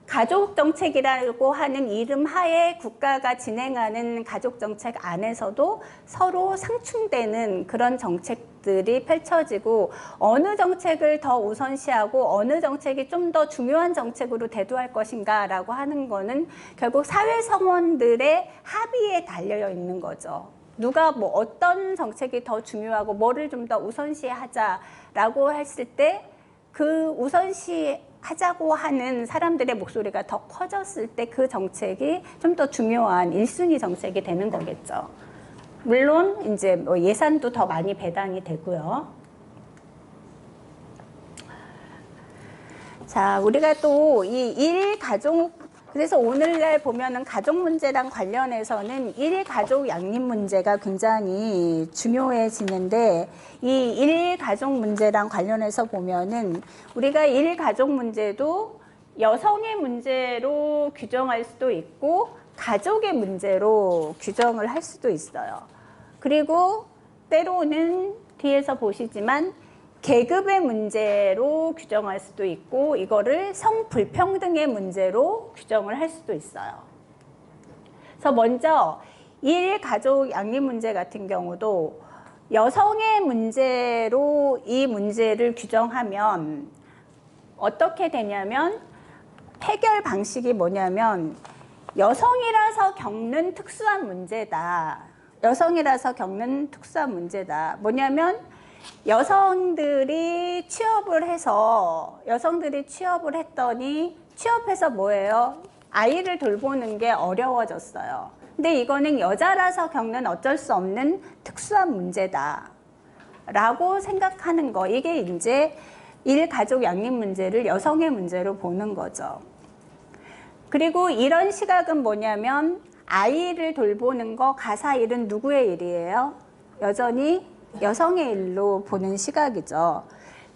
S1: 가족정책이라고 하는 이름 하에 국가가 진행하는 가족정책 안에서도 서로 상충되는 그런 정책들이 펼쳐지고, 어느 정책을 더 우선시하고 어느 정책이 좀 더 중요한 정책으로 대두할 것인가 라고 하는 거는 결국 사회성원들의 합의에 달려 있는 거죠. 누가 뭐 어떤 정책이 더 중요하고 뭐를 좀 더 우선시하자라고 했을 때, 그 우선시하자고 하는 사람들의 목소리가 더 커졌을 때 그 정책이 좀 더 중요한 1순위 정책이 되는 거겠죠. 물론 이제 뭐 예산도 더 많이 배당이 되고요. 자, 우리가 또 이 일가족, 그래서 오늘날 보면은 가족 문제랑 관련해서는 일가족 양립 문제가 굉장히 중요해지는데, 이 일가족 문제랑 관련해서 보면은 우리가 일가족 문제도 여성의 문제로 규정할 수도 있고 가족의 문제로 규정을 할 수도 있어요. 그리고 때로는 뒤에서 보시지만 계급의 문제로 규정할 수도 있고 이거를 성불평등의 문제로 규정을 할 수도 있어요. 그래서 먼저 일가족 양립 문제 같은 경우도 여성의 문제로 이 문제를 규정하면 어떻게 되냐면 해결 방식이 뭐냐면 여성이라서 겪는 특수한 문제다. 여성이라서 겪는 특수한 문제다. 뭐냐면 여성들이 취업을 했더니 취업해서 뭐예요? 아이를 돌보는 게 어려워졌어요. 근데 이거는 여자라서 겪는 어쩔 수 없는 특수한 문제다. 라고 생각하는 거. 이게 이제 일가족 양립 문제를 여성의 문제로 보는 거죠. 그리고 이런 시각은 뭐냐면 아이를 돌보는 거, 가사 일은 누구의 일이에요? 여전히 여성의 일로 보는 시각이죠.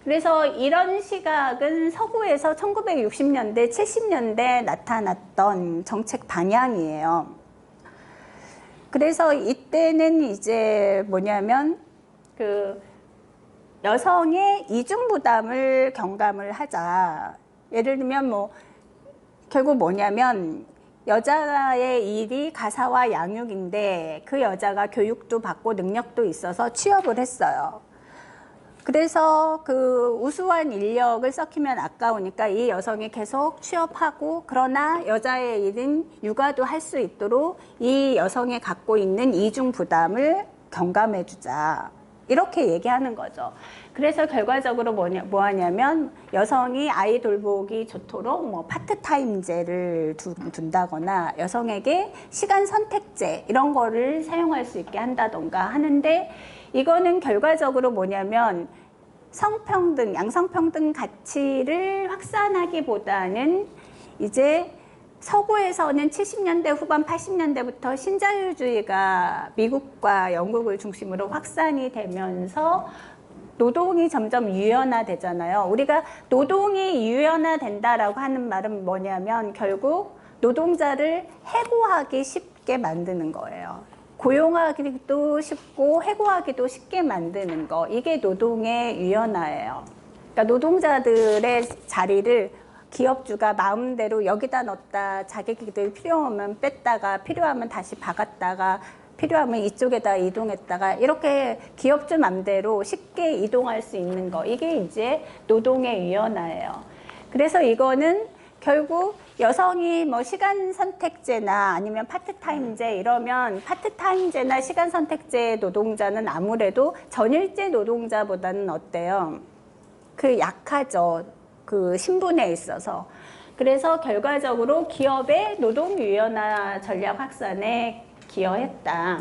S1: 그래서 이런 시각은 서구에서 1960년대, 70년대 나타났던 정책 방향이에요. 그래서 이때는 이제 뭐냐면 그 여성의 이중 부담을 경감을 하자. 예를 들면 뭐 결국 뭐냐면 여자의 일이 가사와 양육인데 그 여자가 교육도 받고 능력도 있어서 취업을 했어요. 그래서 그 우수한 인력을 썩히면 아까우니까 이 여성이 계속 취업하고 그러나 여자의 일은 육아도 할 수 있도록 이 여성이 갖고 있는 이중 부담을 경감해 주자. 이렇게 얘기하는 거죠. 그래서 결과적으로 뭐 하냐면 여성이 아이 돌보기 좋도록 뭐 파트타임제를 둔다거나 여성에게 시간 선택제 이런 거를 사용할 수 있게 한다던가 하는데 이거는 결과적으로 뭐냐면 성평등, 양성평등 가치를 확산하기보다는 이제 서구에서는 70년대 후반 80년대부터 신자유주의가 미국과 영국을 중심으로 확산이 되면서 노동이 점점 유연화되잖아요. 우리가 노동이 유연화된다라고 하는 말은 뭐냐면 결국 노동자를 해고하기 쉽게 만드는 거예요. 고용하기도 쉽고 해고하기도 쉽게 만드는 거. 이게 노동의 유연화예요. 그러니까 노동자들의 자리를 기업주가 마음대로 여기다 넣었다 자기들 필요하면 뺐다가 필요하면 다시 박았다가 필요하면 이쪽에다 이동했다가 이렇게 기업주 맘대로 쉽게 이동할 수 있는 거. 이게 이제 노동의 유연화예요. 그래서 이거는 결국 여성이 뭐 시간 선택제나 아니면 파트타임제 이러면 파트타임제나 시간 선택제 노동자는 아무래도 전일제 노동자보다는 어때요? 그 약하죠. 그 신분에 있어서. 그래서 결과적으로 기업의 노동 유연화 전략 확산에 기여했다.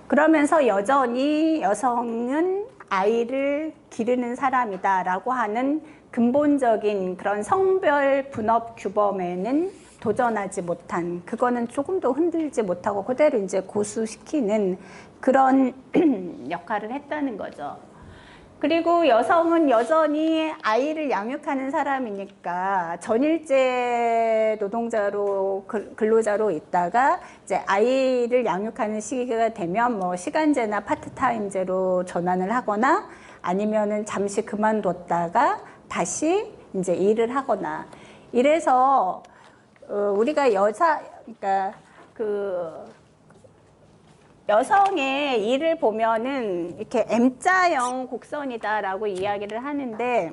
S1: 그러면서 여전히 여성은 아이를 기르는 사람이다라고 하는 근본적인 그런 성별 분업 규범에는 도전하지 못한, 그거는 조금도 흔들지 못하고 그대로 이제 고수시키는 그런 역할을 했다는 거죠. 그리고 여성은 여전히 아이를 양육하는 사람이니까 전일제 노동자로 근로자로 있다가 이제 아이를 양육하는 시기가 되면 뭐 시간제나 파트타임제로 전환을 하거나 아니면은 잠시 그만뒀다가 다시 이제 일을 하거나 이래서 우리가 그러니까 여성의 일을 보면은 이렇게 M자형 곡선이다라고 이야기를 하는데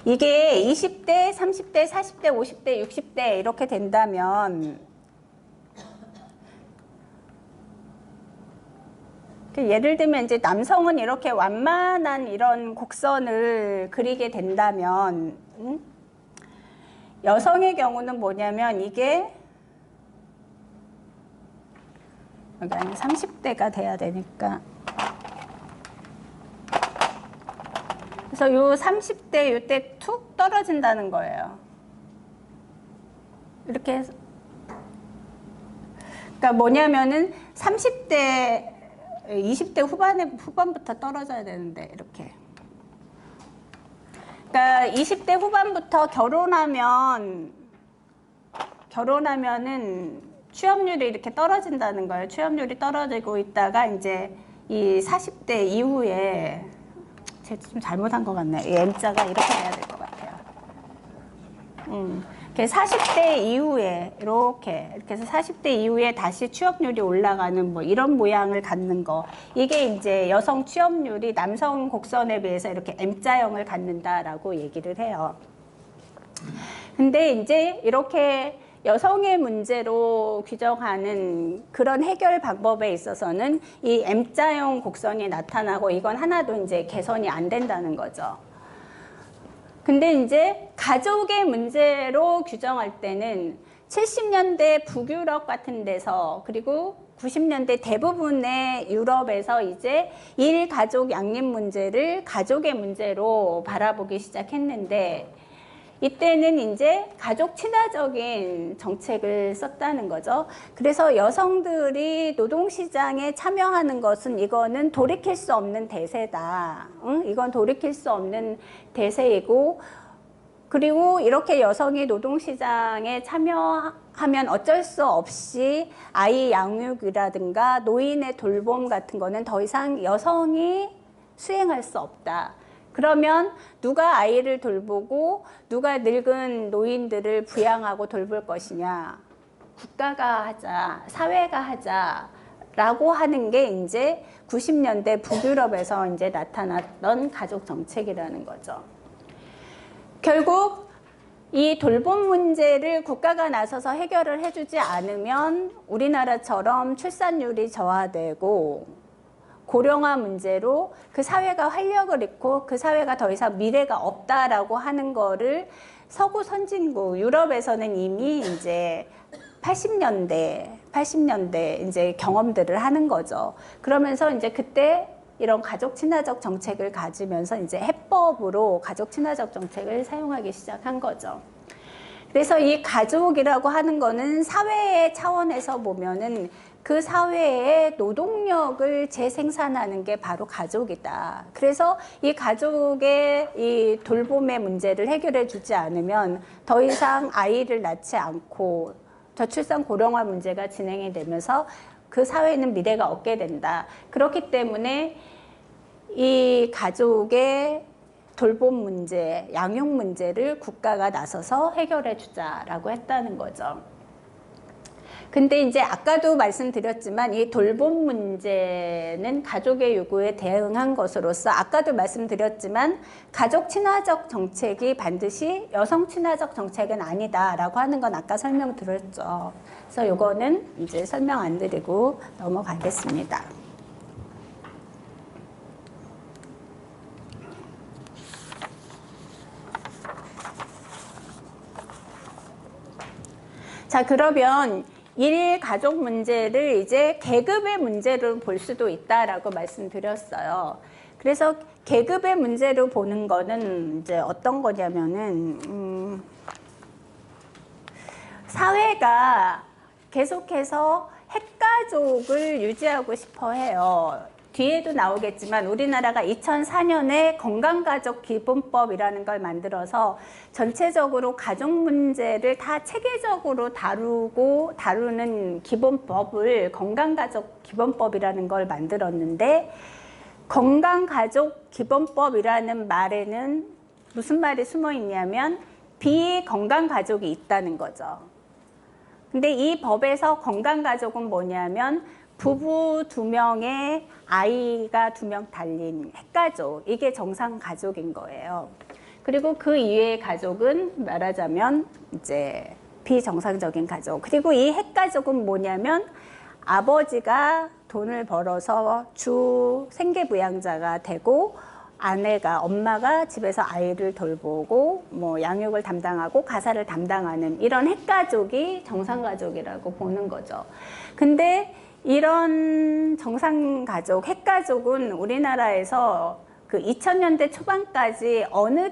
S1: 이게 20대, 30대, 40대, 50대, 60대 이렇게 된다면 예를 들면 이제 남성은 이렇게 완만한 이런 곡선을 그리게 된다면 여성의 경우는 뭐냐면 이게 여기 아니 30대가 돼야 되니까 그래서 요 30대 요때 툭 떨어진다는 거예요. 이렇게 해서 그러니까 뭐냐면은 30대, 20대 후반부터 떨어져야 되는데, 이렇게. 그러니까 20대 후반부터 결혼하면은 취업률이 이렇게 떨어진다는 거예요. 취업률이 떨어지고 있다가 이제 이 40대 이후에, 제가 좀 잘못한 것 같네요. 이 M자가 이렇게 돼야 될 것 같아요. 40대 이후에 이렇게 해서 40대 이후에 다시 취업률이 올라가는 뭐 이런 모양을 갖는 거, 이게 이제 여성 취업률이 남성 곡선에 비해서 이렇게 M자형을 갖는다라고 얘기를 해요. 근데 이제 이렇게 여성의 문제로 규정하는 그런 해결 방법에 있어서는 이 M자형 곡선이 나타나고 이건 하나도 이제 개선이 안 된다는 거죠. 근데 이제 가족의 문제로 규정할 때는 70년대 북유럽 같은 데서 그리고 90년대 대부분의 유럽에서 이제 일가족 양립 문제를 가족의 문제로 바라보기 시작했는데, 이때는 이제 가족 친화적인 정책을 썼다는 거죠. 그래서 여성들이 노동시장에 참여하는 것은 이거는 돌이킬 수 없는 대세다. 이건 돌이킬 수 없는 대세이고, 그리고 이렇게 여성이 노동시장에 참여하면 어쩔 수 없이 아이 양육이라든가 노인의 돌봄 같은 거는 더 이상 여성이 수행할 수 없다. 그러면 누가 아이를 돌보고 누가 늙은 노인들을 부양하고 돌볼 것이냐? 국가가 하자, 사회가 하자라고 하는 게 이제 90년대 북유럽에서 이제 나타났던 가족 정책이라는 거죠. 결국 이 돌봄 문제를 국가가 나서서 해결을 해주지 않으면 우리나라처럼 출산율이 저하되고 고령화 문제로 그 사회가 활력을 잃고 그 사회가 더 이상 미래가 없다라고 하는 거를 서구 선진국 유럽에서는 이미 이제 80년대 이제 경험들을 하는 거죠. 그러면서 이제 그때 이런 가족 친화적 정책을 가지면서 이제 해법으로 가족 친화적 정책을 사용하기 시작한 거죠. 그래서 이 가족이라고 하는 거는 사회의 차원에서 보면은 그 사회의 노동력을 재생산하는 게 바로 가족이다. 그래서 이 가족의 이 돌봄의 문제를 해결해 주지 않으면 더 이상 아이를 낳지 않고 저출산 고령화 문제가 진행이 되면서 그 사회는 미래가 없게 된다. 그렇기 때문에 이 가족의 돌봄 문제, 양육 문제를 국가가 나서서 해결해 주자라고 했다는 거죠. 근데 이제 아까도 말씀드렸지만 이 돌봄 문제는 가족의 요구에 대응한 것으로서 아까도 말씀드렸지만 가족 친화적 정책이 반드시 여성 친화적 정책은 아니다라고 하는 건 아까 설명드렸죠. 그래서 요거는 이제 설명 안 드리고 넘어가겠습니다. 자, 그러면 일가족 문제를 이제 계급의 문제로 볼 수도 있다라고 말씀드렸어요. 그래서 계급의 문제로 보는 거는 이제 어떤 거냐면은, 사회가 계속해서 핵가족을 유지하고 싶어 해요. 뒤에도 나오겠지만 우리나라가 2004년에 건강가족 기본법이라는 걸 만들어서 전체적으로 가족 문제를 다 체계적으로 다루는 기본법을 건강가족 기본법이라는 걸 만들었는데, 건강가족 기본법이라는 말에는 무슨 말이 숨어 있냐면 비건강가족이 있다는 거죠. 근데 이 법에서 건강가족은 뭐냐면 부부 2명에 아이가 2명 달린 핵가족, 이게 정상 가족인 거예요. 그리고 그 이외의 가족은 말하자면 이제 비정상적인 가족. 그리고 이 핵가족은 뭐냐면 아버지가 돈을 벌어서 주 생계부양자가 되고 엄마가 집에서 아이를 돌보고 뭐 양육을 담당하고 가사를 담당하는 이런 핵가족이 정상가족이라고 보는 거죠. 근데 이런 정상가족, 핵가족은 우리나라에서 그 2000년대 초반까지 어느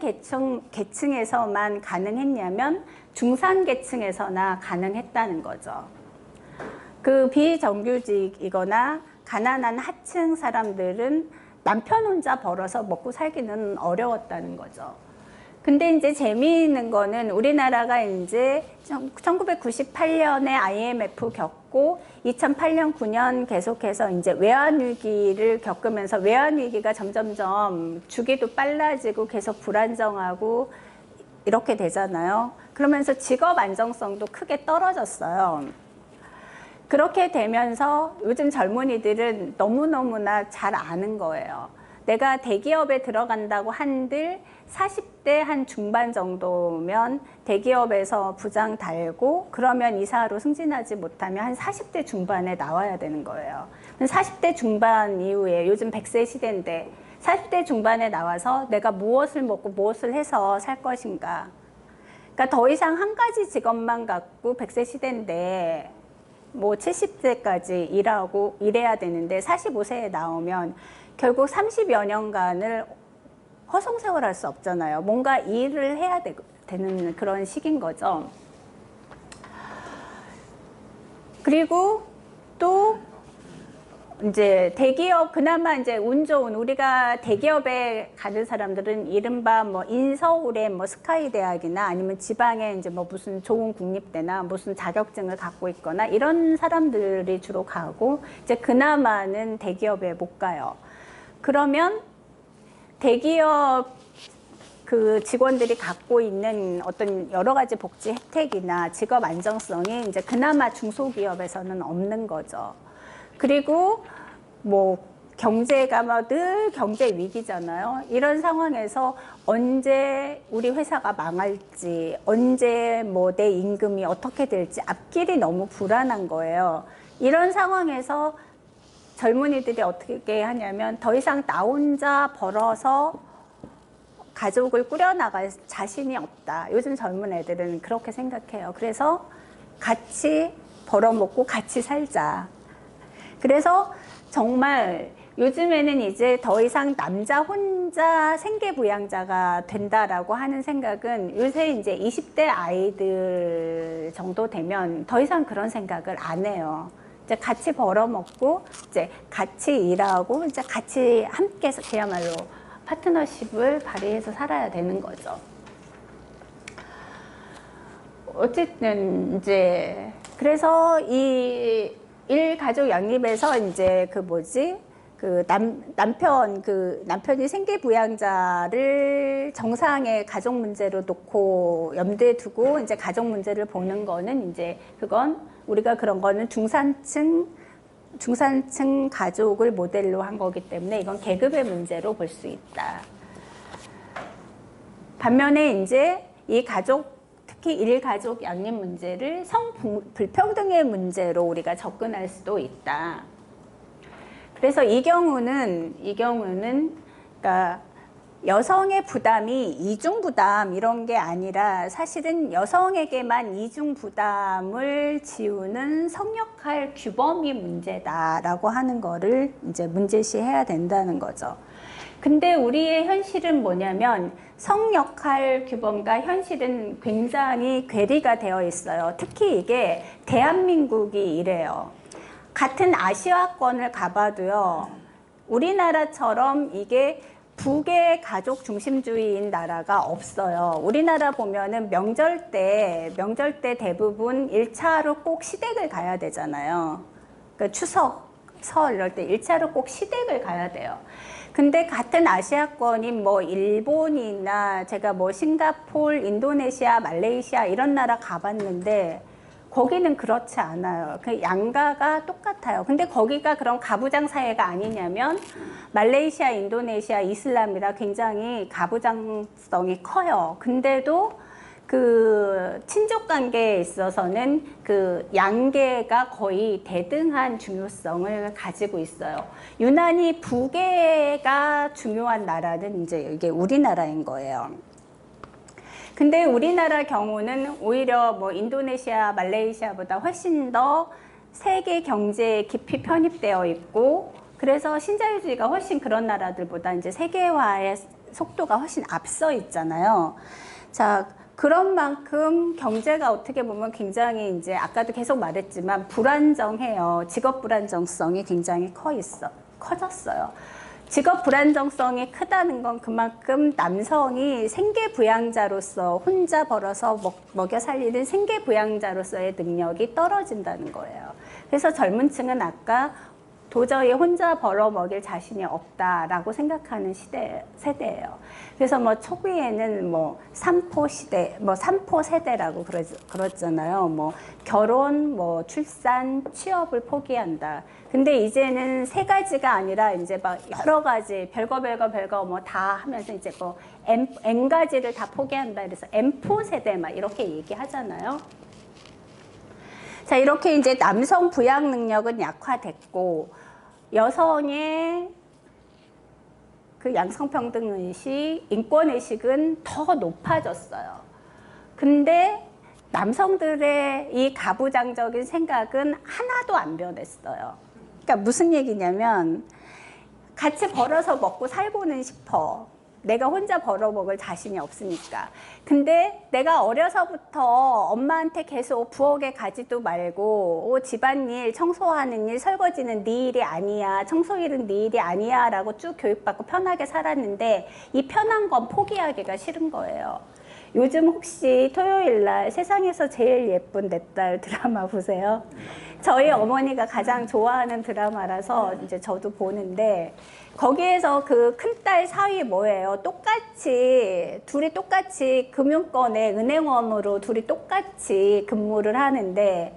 S1: 계층에서만 가능했냐면 중산계층에서나 가능했다는 거죠. 그 비정규직이거나 가난한 하층 사람들은 남편 혼자 벌어서 먹고 살기는 어려웠다는 거죠. 근데 이제 재미있는 거는 우리나라가 이제 1998년에 IMF 겪고 2008년, 9년 계속해서 이제 외환위기를 겪으면서 외환위기가 점점점 주기도 빨라지고 계속 불안정하고 이렇게 되잖아요. 그러면서 직업 안정성도 크게 떨어졌어요. 그렇게 되면서 요즘 젊은이들은 너무너무나 잘 아는 거예요. 내가 대기업에 들어간다고 한들 40대 한 중반 정도면 대기업에서 부장 달고 그러면 이사로 승진하지 못하면 한 40대 중반에 나와야 되는 거예요. 40대 중반 이후에 요즘 100세 시대인데 40대 중반에 나와서 내가 무엇을 먹고 무엇을 해서 살 것인가. 그러니까 더 이상 한 가지 직업만 갖고 100세 시대인데 뭐 70세까지 일해야 되는데 45세에 나오면 결국 30여 년간을 허송세월할 수 없잖아요. 뭔가 일을 해야 되는 그런 시기인 거죠. 그리고 또 이제 대기업, 그나마 이제 운 좋은 우리가 대기업에 가는 사람들은 이른바 뭐 인서울의 뭐 스카이 대학이나 아니면 지방에 이제 뭐 무슨 좋은 국립대나 무슨 자격증을 갖고 있거나 이런 사람들이 주로 가고 이제 그나마는 대기업에 못 가요. 그러면 대기업 그 직원들이 갖고 있는 어떤 여러 가지 복지 혜택이나 직업 안정성이 이제 그나마 중소기업에서는 없는 거죠. 그리고 뭐 경제가 막 늘 경제 위기잖아요. 이런 상황에서 언제 우리 회사가 망할지, 언제 뭐 내 임금이 어떻게 될지 앞길이 너무 불안한 거예요. 이런 상황에서 젊은이들이 어떻게 하냐면 더 이상 나 혼자 벌어서 가족을 꾸려나갈 자신이 없다. 요즘 젊은 애들은 그렇게 생각해요. 그래서 같이 벌어먹고 같이 살자. 그래서 정말 요즘에는 이제 더 이상 남자 혼자 생계부양자가 된다라고 하는 생각은 요새 이제 20대 아이들 정도 되면 더 이상 그런 생각을 안 해요. 이제 같이 벌어먹고 이제 같이 일하고 이제 같이 함께 그야말로 파트너십을 발휘해서 살아야 되는 거죠. 어쨌든 이제 그래서 이 일가족 양립에서 이제 그 뭐지 그 남편이 생계부양자를 정상의 가족 문제로 놓고 염두에 두고 이제 가족 문제를 보는 거는 이제 그건 우리가 그런 거는 중산층 가족을 모델로 한 거기 때문에 이건 계급의 문제로 볼 수 있다. 반면에 이제 이 가족 특히 일가족 양립 문제를 성불평등의 문제로 우리가 접근할 수도 있다. 그래서 이 경우는 그러니까 여성의 부담이 이중부담 이런 게 아니라 사실은 여성에게만 이중부담을 지우는 성역할 규범이 문제다라고 하는 거를 이제 문제시해야 된다는 거죠. 근데 우리의 현실은 뭐냐면 성역할 규범과 현실은 굉장히 괴리가 되어 있어요. 특히 이게 대한민국이 이래요. 같은 아시아권을 가봐도요. 우리나라처럼 이게 북의 가족 중심주의인 나라가 없어요. 우리나라 보면은 명절 때 대부분 1차로 꼭 시댁을 가야 되잖아요. 그러니까 추석, 설 이럴 때 1차로 꼭 시댁을 가야 돼요. 근데 같은 아시아권인 뭐 일본이나 제가 뭐 싱가폴, 인도네시아, 말레이시아 이런 나라 가봤는데 거기는 그렇지 않아요. 그 양가가 똑같아요. 근데 거기가 그런 가부장 사회가 아니냐면 말레이시아, 인도네시아, 이슬람이라 굉장히 가부장성이 커요. 근데도 그 친족 관계에 있어서는 그 양계가 거의 대등한 중요성을 가지고 있어요. 유난히 부계가 중요한 나라는 이제 이게 우리나라인 거예요. 근데 우리나라 경우는 오히려 뭐 인도네시아, 말레이시아보다 훨씬 더 세계 경제에 깊이 편입되어 있고 그래서 신자유주의가 훨씬 그런 나라들보다 이제 세계화의 속도가 훨씬 앞서 있잖아요. 자, 그런 만큼 경제가 어떻게 보면 굉장히 이제 아까도 계속 말했지만 불안정해요. 직업 불안정성이 굉장히 커졌어요. 직업 불안정성이 크다는 건 그만큼 남성이 생계부양자로서 혼자 벌어서 먹여 살리는 생계부양자로서의 능력이 떨어진다는 거예요. 그래서 젊은 층은 아까 도저히 혼자 벌어 먹일 자신이 없다라고 생각하는 세대예요. 그래서 뭐 초기에는 뭐 삼포 시대, 뭐 삼포 세대라고 그러잖아요. 뭐 결혼, 뭐 출산, 취업을 포기한다. 근데 이제는 세 가지가 아니라 이제 막 여러 가지 별거 뭐 다 하면서 이제 뭐 N 가지를 다 포기한다. 그래서 M4 세대 막 이렇게 얘기하잖아요. 자, 이렇게 이제 남성 부양 능력은 약화됐고 여성의 그 양성평등 의식, 인권 의식은 더 높아졌어요. 근데 남성들의 이 가부장적인 생각은 하나도 안 변했어요. 그러니까 무슨 얘기냐면 같이 벌어서 먹고 살고는 싶어. 내가 혼자 벌어먹을 자신이 없으니까. 근데 내가 어려서부터 엄마한테 계속 부엌에 가지도 말고 집안일, 청소하는 일, 설거지는 네 일이 아니야, 청소일은 네 일이 아니야 라고 쭉 교육받고 편하게 살았는데 이 편한 건 포기하기가 싫은 거예요. 요즘 혹시 토요일날 세상에서 제일 예쁜 내 딸 드라마 보세요? 저희 어머니가 가장 좋아하는 드라마라서 이제 저도 보는데 거기에서 그 큰딸 사위 뭐예요? 둘이 똑같이 금융권에 은행원으로 둘이 똑같이 근무를 하는데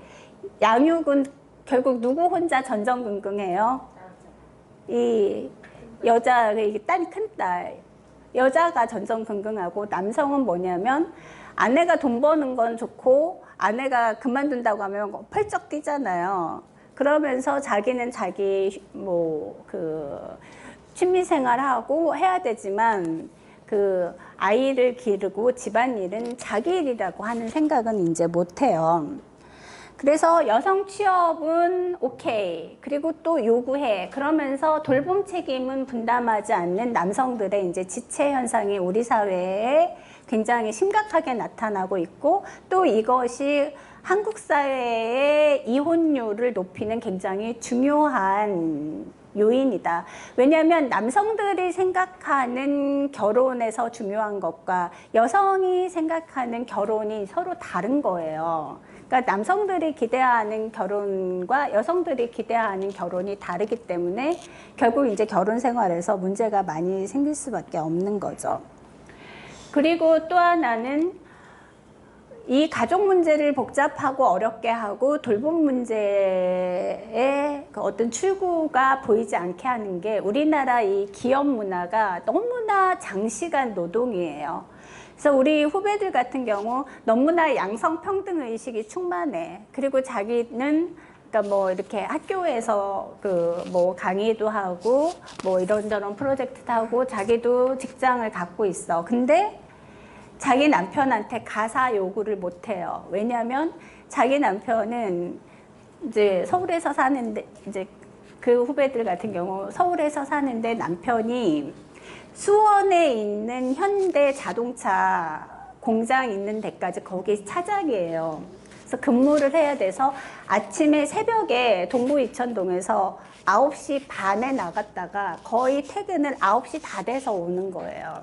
S1: 양육은 결국 누구 혼자 전전긍긍해요? 이 여자, 딸 큰딸. 여자가 전전긍긍하고 남성은 뭐냐면 아내가 돈 버는 건 좋고 아내가 그만둔다고 하면 펄쩍 뛰잖아요. 그러면서 자기는 자기 취미생활하고 해야 되지만 그 아이를 기르고 집안일은 자기 일이라고 하는 생각은 이제 못해요. 그래서 여성 취업은 오케이. 그리고 또 요구해. 그러면서 돌봄 책임은 분담하지 않는 남성들의 이제 지체 현상이 우리 사회에 굉장히 심각하게 나타나고 있고 또 이것이 한국 사회의 이혼율을 높이는 굉장히 중요한 요인이다. 왜냐하면 남성들이 생각하는 결혼에서 중요한 것과 여성이 생각하는 결혼이 서로 다른 거예요. 그러니까 남성들이 기대하는 결혼과 여성들이 기대하는 결혼이 다르기 때문에 결국 이제 결혼 생활에서 문제가 많이 생길 수밖에 없는 거죠. 그리고 또 하나는 이 가족 문제를 복잡하고 어렵게 하고 돌봄 문제에 그 어떤 출구가 보이지 않게 하는 게 우리나라 이 기업 문화가 너무나 장시간 노동이에요. 그래서 우리 후배들 같은 경우 너무나 양성평등 의식이 충만해. 그리고 자기는 그러니까 뭐 이렇게 학교에서 그 뭐 강의도 하고 뭐 이런저런 프로젝트도 하고 자기도 직장을 갖고 있어. 근데 자기 남편한테 가사 요구를 못 해요. 왜냐하면 자기 남편은 이제 서울에서 사는데 이제 그 후배들 같은 경우 서울에서 사는데 남편이 수원에 있는 현대 자동차 공장 있는 데까지 거기 차장이에요. 그래서 근무를 해야 돼서 아침에 새벽에 동부 이천동에서 9시 반에 나갔다가 거의 퇴근을 9시 다 돼서 오는 거예요.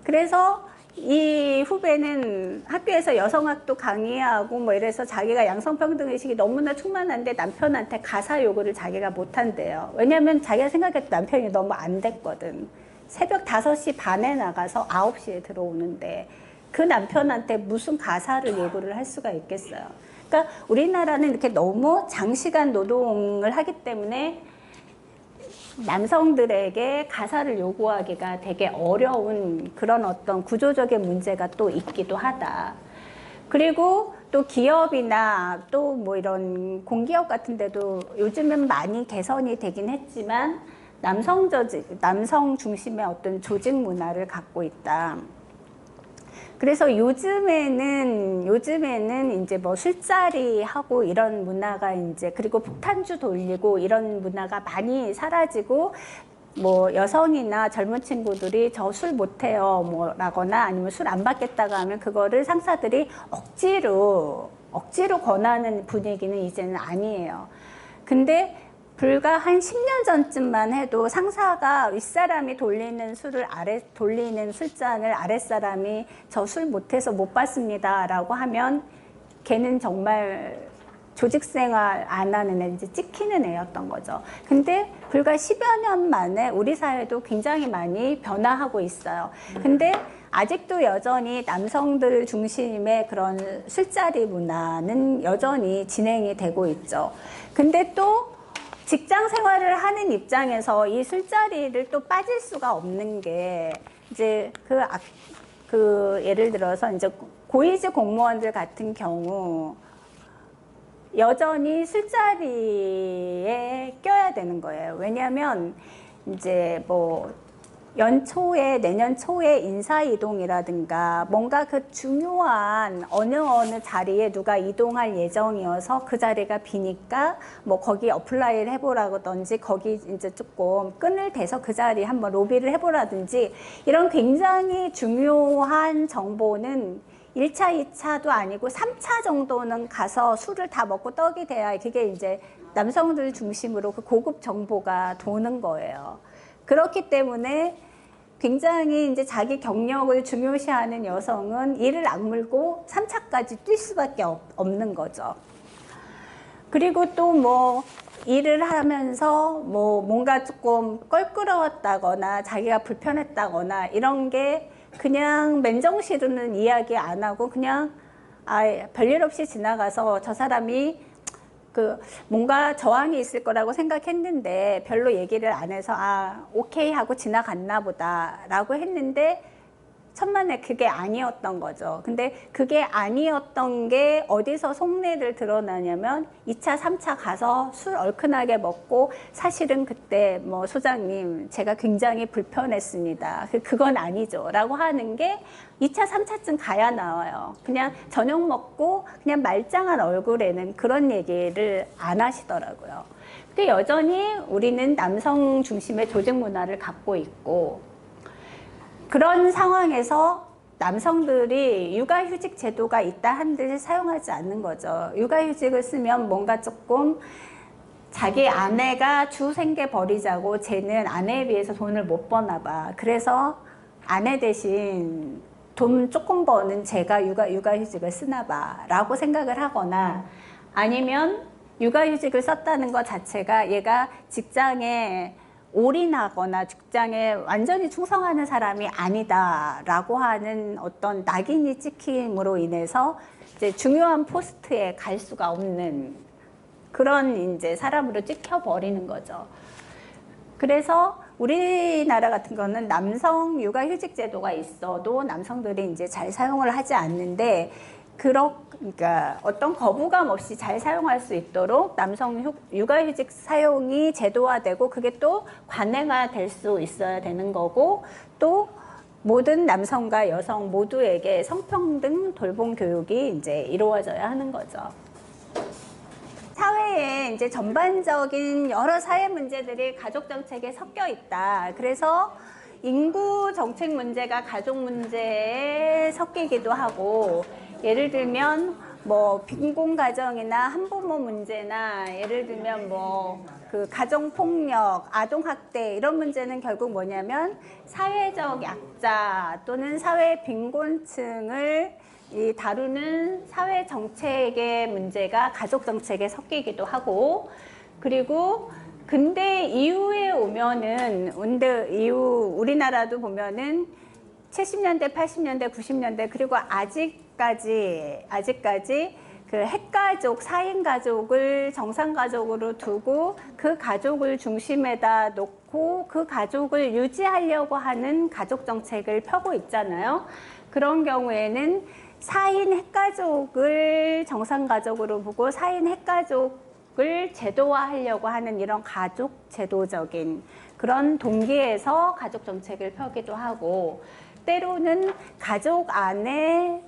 S1: 그래서 이 후배는 학교에서 여성학도 강의하고 뭐 이래서 자기가 양성평등 의식이 너무나 충만한데 남편한테 가사 요구를 자기가 못한대요. 왜냐면 자기가 생각했을 때 남편이 너무 안 됐거든. 새벽 5시 반에 나가서 9시에 들어오는데 그 남편한테 무슨 가사를 요구를 할 수가 있겠어요. 그러니까 우리나라는 이렇게 너무 장시간 노동을 하기 때문에 남성들에게 가사를 요구하기가 되게 어려운 그런 어떤 구조적인 문제가 또 있기도 하다. 그리고 또 기업이나 또 뭐 이런 공기업 같은 데도 요즘은 많이 개선이 되긴 했지만 남성 중심의 어떤 조직 문화를 갖고 있다. 그래서 요즘에는 이제 뭐 술자리 하고 이런 문화가 이제 그리고 폭탄주 돌리고 이런 문화가 많이 사라지고 뭐 여성이나 젊은 친구들이 저 술 못해요 뭐라거나 아니면 술 안 받겠다고 하면 그거를 상사들이 억지로 권하는 분위기는 이제는 아니에요. 근데 불과 한 10년 전쯤만 해도 상사가 윗사람이 돌리는 술잔을 아랫사람이 저 술 못해서 못 받습니다 라고 하면 걔는 정말 조직생활 안 하는 애, 이제 찍히는 애였던 거죠. 근데 불과 10여 년 만에 우리 사회도 굉장히 많이 변화하고 있어요. 근데 아직도 여전히 남성들 중심의 그런 술자리 문화는 여전히 진행이 되고 있죠. 근데 또 직장 생활을 하는 입장에서 이 술자리를 또 빠질 수가 없는 게 이제 예를 들어서 이제 고위직 공무원들 같은 경우 여전히 술자리에 껴야 되는 거예요. 왜냐하면 이제 뭐 내년 초에 인사이동이라든가 뭔가 그 중요한 어느 자리에 누가 이동할 예정이어서 그 자리가 비니까 뭐 거기 어플라이를 해보라든지 거기 이제 조금 끈을 대서 그 자리에 한번 로비를 해보라든지 이런 굉장히 중요한 정보는 1차, 2차도 아니고 3차 정도는 가서 술을 다 먹고 떡이 돼야 그게 이제 남성들 중심으로 그 고급 정보가 도는 거예요. 그렇기 때문에 굉장히 이제 자기 경력을 중요시하는 여성은 이를 악물고 3차까지 뛸 수밖에 없는 거죠. 그리고 또 뭐 일을 하면서 뭐 뭔가 조금 껄끄러웠다거나 자기가 불편했다거나 이런 게 그냥 맨정신으로는 이야기 안 하고 그냥 별일 없이 지나가서 저 사람이 뭔가 저항이 있을 거라고 생각했는데 별로 얘기를 안 해서 오케이 하고 지나갔나 보다 라고 했는데 천만에 그게 아니었던 거죠. 근데 그게 아니었던 게 어디서 속내를 드러나냐면 2차, 3차 가서 술 얼큰하게 먹고 사실은 그때 뭐 소장님 제가 굉장히 불편했습니다. 그건 아니죠 라고 하는 게 2차, 3차쯤 가야 나와요. 그냥 저녁 먹고 그냥 말짱한 얼굴에는 그런 얘기를 안 하시더라고요. 근데 여전히 우리는 남성 중심의 조직 문화를 갖고 있고 그런 상황에서 남성들이 육아휴직 제도가 있다 한들 사용하지 않는 거죠. 육아휴직을 쓰면 뭔가 조금 자기 아내가 주 생계 버리자고 쟤는 아내에 비해서 돈을 못 버나 봐. 그래서 아내 대신 돈 조금 버는 제가 육아휴직을 쓰나 봐 라고 생각을 하거나 아니면 육아휴직을 썼다는 것 자체가 얘가 직장에 올인하거나 직장에 완전히 충성하는 사람이 아니다라고 하는 어떤 낙인이 찍힘으로 인해서 이제 중요한 포스트에 갈 수가 없는 그런 이제 사람으로 찍혀버리는 거죠. 그래서 우리나라 같은 거는 남성 육아휴직 제도가 있어도 남성들이 이제 잘 사용을 하지 않는데 그러니까 어떤 거부감 없이 잘 사용할 수 있도록 남성 육아휴직 사용이 제도화되고 그게 또 관행화 될 수 있어야 되는 거고 또 모든 남성과 여성 모두에게 성평등 돌봄 교육이 이제 이루어져야 하는 거죠. 사회에 이제 전반적인 여러 사회 문제들이 가족 정책에 섞여 있다. 그래서 인구 정책 문제가 가족 문제에 섞이기도 하고 예를 들면 뭐 빈곤 가정이나 한부모 문제나 예를 들면 뭐 그 가정 폭력, 아동 학대 이런 문제는 결국 뭐냐면 사회적 약자 또는 사회 빈곤층을 다루는 사회 정책의 문제가 가족 정책에 섞이기도 하고 그리고 근대 이후에 오면은 근대 이후 우리나라도 보면은 70년대, 80년대, 90년대 그리고 아직까지 그 핵가족, 4인 가족을 정상 가족으로 두고 그 가족을 중심에다 놓고 그 가족을 유지하려고 하는 가족 정책을 펴고 있잖아요. 그런 경우에는 4인 핵가족을 정상 가족으로 보고 4인 핵가족을 제도화하려고 하는 이런 가족 제도적인 그런 동기에서 가족 정책을 펴기도 하고 때로는 가족 안에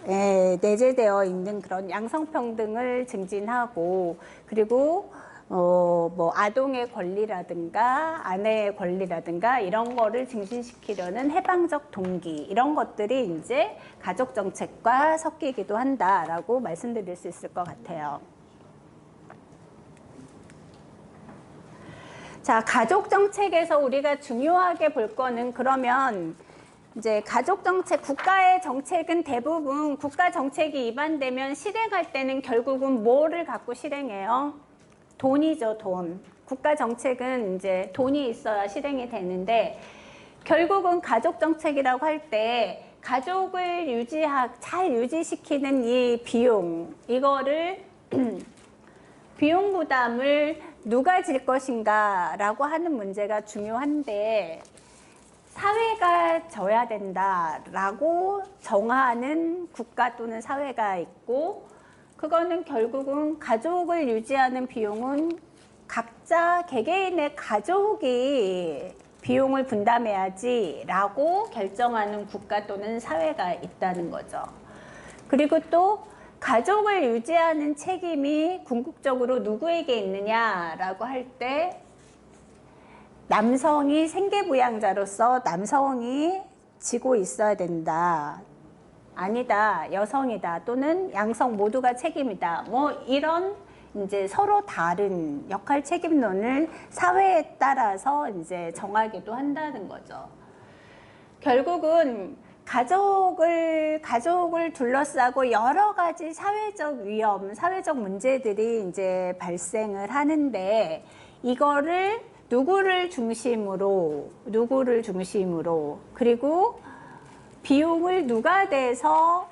S1: 내재되어 있는 그런 양성평등을 증진하고 그리고 뭐 아동의 권리라든가 아내의 권리라든가 이런 거를 증진시키려는 해방적 동기, 이런 것들이 이제 가족 정책과 섞이기도 한다라고 말씀드릴 수 있을 것 같아요. 자, 가족 정책에서 우리가 중요하게 볼 거는, 그러면 이제 가족 정책, 국가의 정책은 대부분 국가 정책이 위반되면 실행할 때는 결국은 뭐를 갖고 실행해요? 돈이죠, 돈. 국가 정책은 이제 돈이 있어야 실행이 되는데, 결국은 가족 정책이라고 할 때 가족을 잘 유지시키는 이 비용, 이거를 비용 부담을 누가 질 것인가 라고 하는 문제가 중요한데, 사회가 져야 된다라고 정하는 국가 또는 사회가 있고, 그거는 결국은 가족을 유지하는 비용은 각자 개개인의 가족이 비용을 분담해야지 라고 결정하는 국가 또는 사회가 있다는 거죠. 그리고 또 가족을 유지하는 책임이 궁극적으로 누구에게 있느냐라고 할 때, 남성이 생계부양자로서 남성이 지고 있어야 된다. 아니다, 여성이다, 또는 양성 모두가 책임이다. 뭐 이런 이제 서로 다른 역할 책임론을 사회에 따라서 이제 정하기도 한다는 거죠. 결국은 가족을 둘러싸고 여러 가지 사회적 위험, 사회적 문제들이 이제 발생을 하는데, 이거를 누구를 중심으로, 그리고 비용을 누가 대서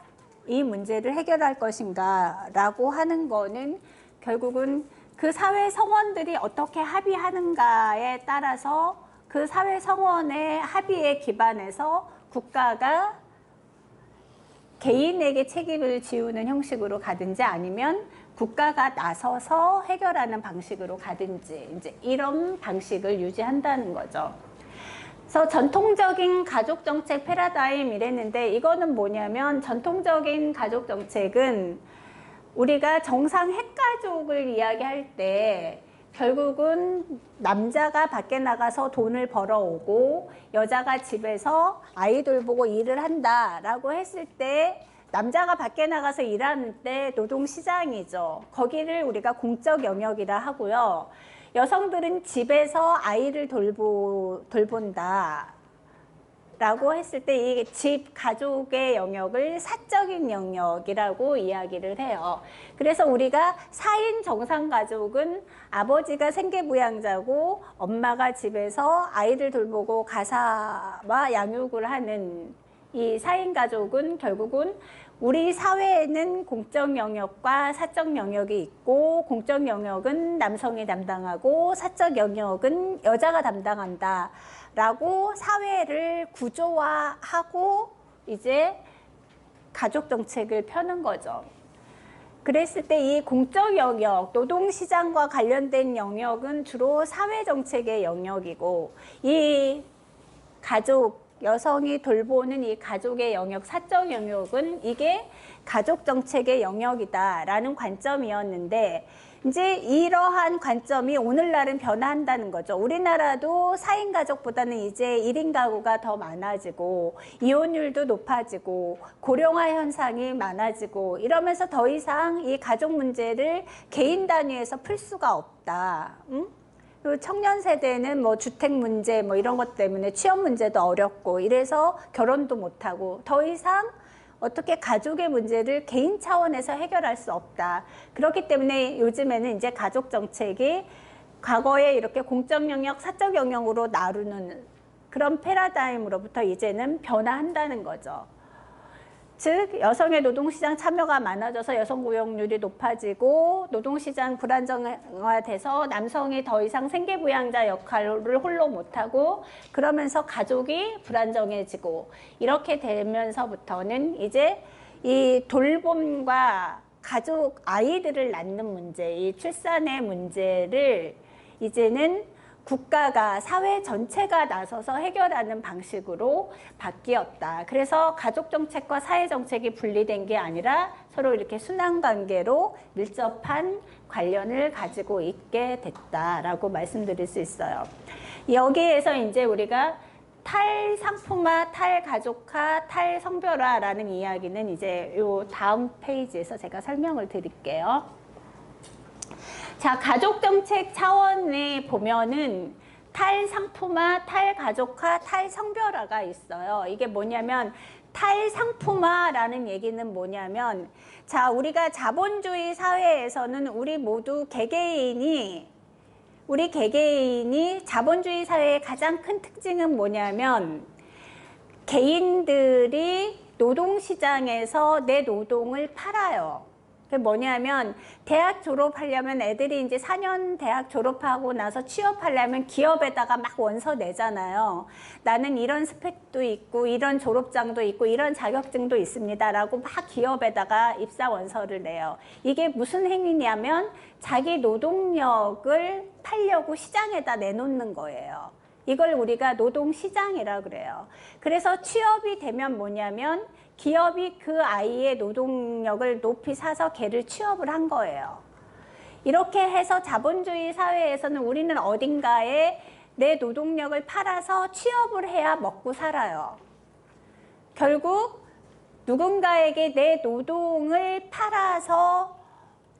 S1: 이 문제를 해결할 것인가 라고 하는 거는 결국은 그 사회 성원들이 어떻게 합의하는가에 따라서, 그 사회 성원의 합의에 기반해서 국가가 개인에게 책임을 지우는 형식으로 가든지, 아니면 국가가 나서서 해결하는 방식으로 가든지, 이제 이런 방식을 유지한다는 거죠. 그래서 전통적인 가족정책 패러다임 이랬는데, 이거는 뭐냐면, 전통적인 가족정책은 우리가 정상 핵가족을 이야기할 때 결국은 남자가 밖에 나가서 돈을 벌어오고 여자가 집에서 아이 돌보고 일을 한다라고 했을 때, 남자가 밖에 나가서 일하는 때 노동시장이죠. 거기를 우리가 공적 영역이라 하고요. 여성들은 집에서 아이를 돌본다 라고 했을 때, 이 집, 가족의 영역을 사적인 영역이라고 이야기를 해요. 그래서 우리가 4인 정상가족은 아버지가 생계부양자고 엄마가 집에서 아이를 돌보고 가사와 양육을 하는 이 4인 가족은 결국은 우리 사회에는 공적 영역과 사적 영역이 있고, 공적 영역은 남성이 담당하고 사적 영역은 여자가 담당한다 라고 사회를 구조화하고 이제 가족 정책을 펴는 거죠. 그랬을 때 이 공적 영역, 노동시장과 관련된 영역은 주로 사회정책의 영역이고, 이 가족, 여성이 돌보는 이 가족의 영역, 사적 영역은 이게 가족정책의 영역이다라는 관점이었는데, 이제 이러한 관점이 오늘날은 변화한다는 거죠. 우리나라도 4인 가족보다는 이제 1인 가구가 더 많아지고, 이혼율도 높아지고, 고령화 현상이 많아지고, 이러면서 더 이상 이 가족 문제를 개인 단위에서 풀 수가 없다. 그 청년 세대는 뭐 주택 문제 뭐 이런 것 때문에 취업 문제도 어렵고, 이래서 결혼도 못하고, 더 이상 어떻게 가족의 문제를 개인 차원에서 해결할 수 없다. 그렇기 때문에 요즘에는 이제 가족 정책이 과거에 이렇게 공적 영역, 사적 영역으로 나누는 그런 패러다임으로부터 이제는 변화한다는 거죠. 즉, 여성의 노동시장 참여가 많아져서 여성 고용률이 높아지고, 노동시장 불안정화돼서 남성이 더 이상 생계부양자 역할을 홀로 못하고, 그러면서 가족이 불안정해지고, 이렇게 되면서부터는 이제 이 돌봄과 가족, 아이들을 낳는 문제, 이 출산의 문제를 이제는 국가가 사회 전체가 나서서 해결하는 방식으로 바뀌었다. 그래서 가족정책과 사회정책이 분리된 게 아니라 서로 이렇게 순환관계로 밀접한 관련을 가지고 있게 됐다라고 말씀드릴 수 있어요. 여기에서 이제 우리가 탈상품화, 탈가족화, 탈성별화라는 이야기는 이제 요 다음 페이지에서 제가 설명을 드릴게요. 자, 가족정책 차원에 보면은 탈상품화, 탈가족화, 탈성별화가 있어요. 이게 뭐냐면 탈상품화라는 얘기는 뭐냐면, 자, 우리가 자본주의 사회에서는 우리 개개인이 자본주의 사회의 가장 큰 특징은 뭐냐면 개인들이 노동시장에서 내 노동을 팔아요. 그게 뭐냐면 대학 졸업하려면 애들이 이제 4년 대학 졸업하고 나서 취업하려면 기업에다가 막 원서 내잖아요. 나는 이런 스펙도 있고 이런 졸업장도 있고 이런 자격증도 있습니다 라고 막 기업에다가 입사 원서를 내요. 이게 무슨 행위냐면 자기 노동력을 팔려고 시장에다 내놓는 거예요. 이걸 우리가 노동시장이라 그래요. 그래서 취업이 되면 뭐냐면 기업이 그 아이의 노동력을 높이 사서 걔를 취업을 한 거예요. 이렇게 해서 자본주의 사회에서는 우리는 어딘가에 내 노동력을 팔아서 취업을 해야 먹고 살아요. 결국 누군가에게 내 노동을 팔아서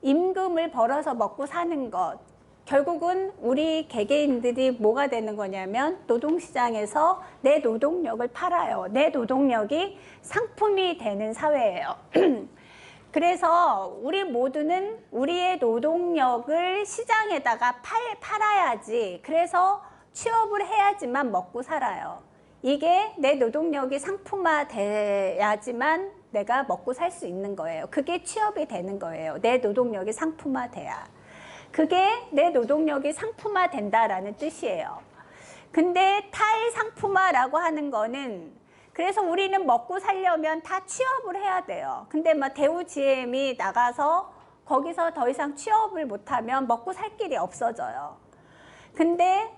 S1: 임금을 벌어서 먹고 사는 것, 결국은 우리 개개인들이 뭐가 되는 거냐면 노동시장에서 내 노동력을 팔아요. 내 노동력이 상품이 되는 사회예요. 그래서 우리 모두는 우리의 노동력을 시장에다가 팔아야지. 그래서 취업을 해야지만 먹고 살아요. 이게 내 노동력이 상품화 돼야지만 내가 먹고 살 수 있는 거예요. 그게 취업이 되는 거예요. 내 노동력이 상품화 돼야. 그게 내 노동력이 상품화 된다라는 뜻이에요. 근데 탈상품화라고 하는 거는 그래서 우리는 먹고 살려면 다 취업을 해야 돼요. 근데 막 대우 GM이 나가서 거기서 더 이상 취업을 못하면 먹고 살 길이 없어져요. 근데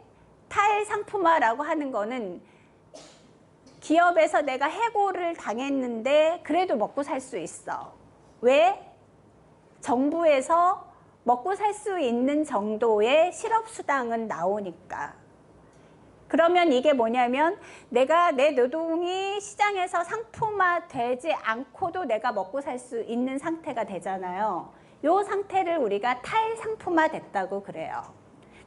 S1: 탈상품화라고 하는 거는 기업에서 내가 해고를 당했는데 그래도 먹고 살 수 있어. 왜? 정부에서 먹고 살 수 있는 정도의 실업수당은 나오니까. 그러면 이게 뭐냐면 내가 내 노동이 시장에서 상품화되지 않고도 내가 먹고 살 수 있는 상태가 되잖아요. 이 상태를 우리가 탈상품화 됐다고 그래요.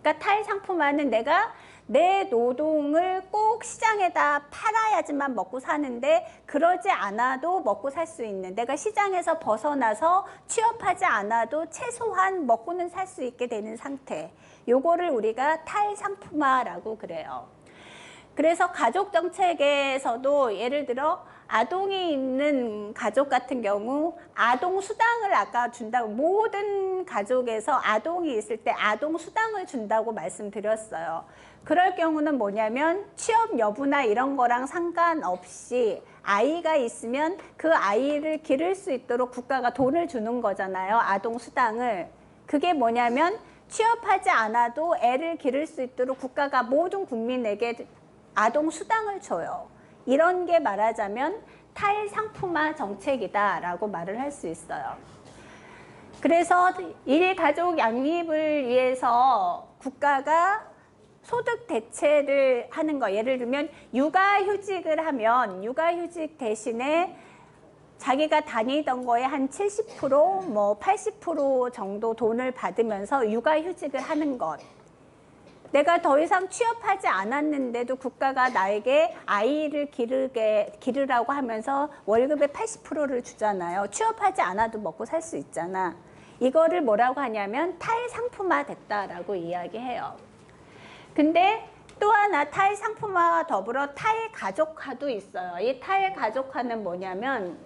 S1: 그러니까 탈상품화는 내가 내 노동을 꼭 시장에다 팔아야지만 먹고 사는데 그러지 않아도 먹고 살 수 있는, 내가 시장에서 벗어나서 취업하지 않아도 최소한 먹고는 살 수 있게 되는 상태, 요거를 우리가 탈상품화라고 그래요. 그래서 가족정책에서도 예를 들어 아동이 있는 가족 같은 경우 아동수당을 아까 준다고, 모든 가족에서 아동이 있을 때 아동수당을 준다고 말씀드렸어요. 그럴 경우는 뭐냐면 취업 여부나 이런 거랑 상관없이 아이가 있으면 그 아이를 기를 수 있도록 국가가 돈을 주는 거잖아요. 아동수당을. 그게 뭐냐면 취업하지 않아도 애를 기를 수 있도록 국가가 모든 국민에게 아동수당을 줘요. 이런 게 말하자면 탈상품화 정책이다라고 말을 할 수 있어요. 그래서 일가족 양립을 위해서 국가가 소득 대체를 하는 거, 예를 들면 육아휴직을 하면 육아휴직 대신에 자기가 다니던 거에 한 70%, 뭐 80% 정도 돈을 받으면서 육아휴직을 하는 것. 내가 더 이상 취업하지 않았는데도 국가가 나에게 아이를 기르라고 하면서 월급의 80%를 주잖아요. 취업하지 않아도 먹고 살 수 있잖아. 이거를 뭐라고 하냐면 탈상품화 됐다라고 이야기해요. 근데 또 하나 탈상품화와 더불어 탈가족화도 있어요. 이 탈가족화는 뭐냐면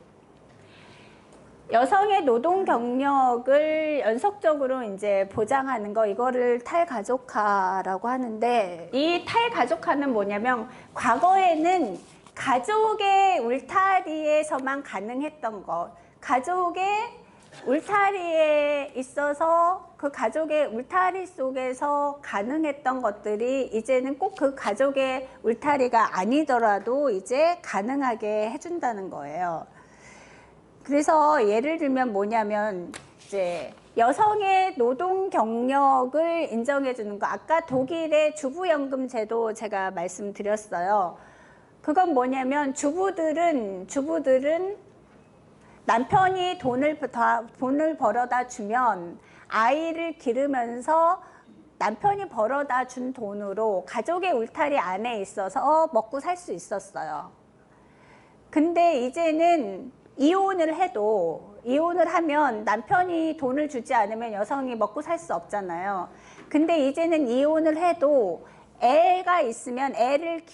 S1: 여성의 노동 경력을 연속적으로 이제 보장하는 거, 이거를 탈가족화라고 하는데, 이 탈가족화는 뭐냐면 과거에는 가족의 울타리에서만 가능했던 것, 가족의 울타리에 있어서 그 가족의 울타리 속에서 가능했던 것들이 이제는 꼭 그 가족의 울타리가 아니더라도 이제 가능하게 해준다는 거예요. 그래서 예를 들면 뭐냐면 이제 여성의 노동 경력을 인정해 주는 거. 아까 독일의 주부연금 제도 제가 말씀드렸어요. 그건 뭐냐면 주부들은 남편이 돈을 벌어다 주면 아이를 기르면서 남편이 벌어다 준 돈으로 가족의 울타리 안에 있어서 먹고 살 수 있었어요. 근데 이제는 이혼을 하면 남편이 돈을 주지 않으면 여성이 먹고 살 수 없잖아요. 근데 이제는 이혼을 해도 애가 있으면 애를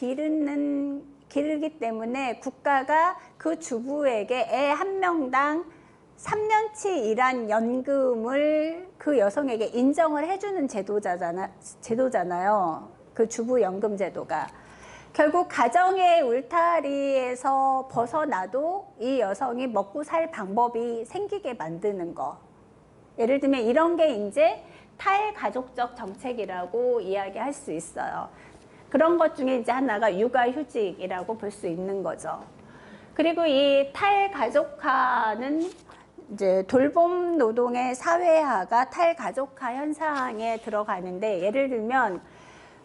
S1: 기르기 때문에 국가가 그 주부에게 애 한 명당 3년치 일한 연금을 그 여성에게 인정을 해주는 제도잖아요. 그 주부연금 제도가. 결국 가정의 울타리에서 벗어나도 이 여성이 먹고 살 방법이 생기게 만드는 거. 예를 들면 이런 게 이제 탈가족적 정책이라고 이야기할 수 있어요. 그런 것 중에 이제 하나가 육아휴직이라고 볼 수 있는 거죠. 그리고 이 탈가족화는 이제 돌봄 노동의 사회화가 탈가족화 현상에 들어가는데, 예를 들면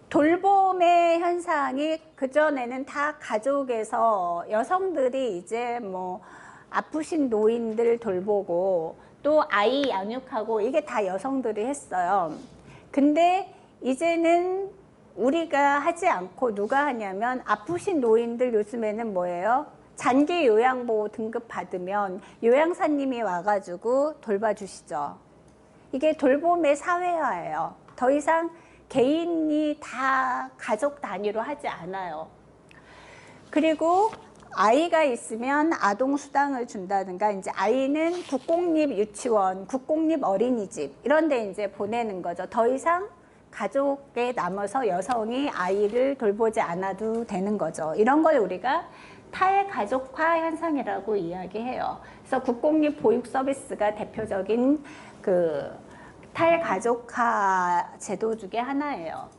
S1: 돌봄의 현상이 그전에는 다 가족에서 여성들이 이제 뭐 아프신 노인들 돌보고 또 아이 양육하고 이게 다 여성들이 했어요. 근데 이제는 우리가 하지 않고 누가 하냐면, 아프신 노인들 요즘에는 뭐예요? 장기 요양보호 등급 받으면 요양사님이 와가지고 돌봐주시죠. 이게 돌봄의 사회화예요. 더 이상 개인이 다 가족 단위로 하지 않아요. 그리고 아이가 있으면 아동수당을 준다든가, 이제 아이는 국공립 유치원, 국공립 어린이집 이런 데 이제 보내는 거죠. 더 이상 가족에 남아서 여성이 아이를 돌보지 않아도 되는 거죠. 이런 걸 우리가 탈가족화 현상이라고 이야기해요. 그래서 국공립 보육 서비스가 대표적인 그 탈가족화 제도 중에 하나예요.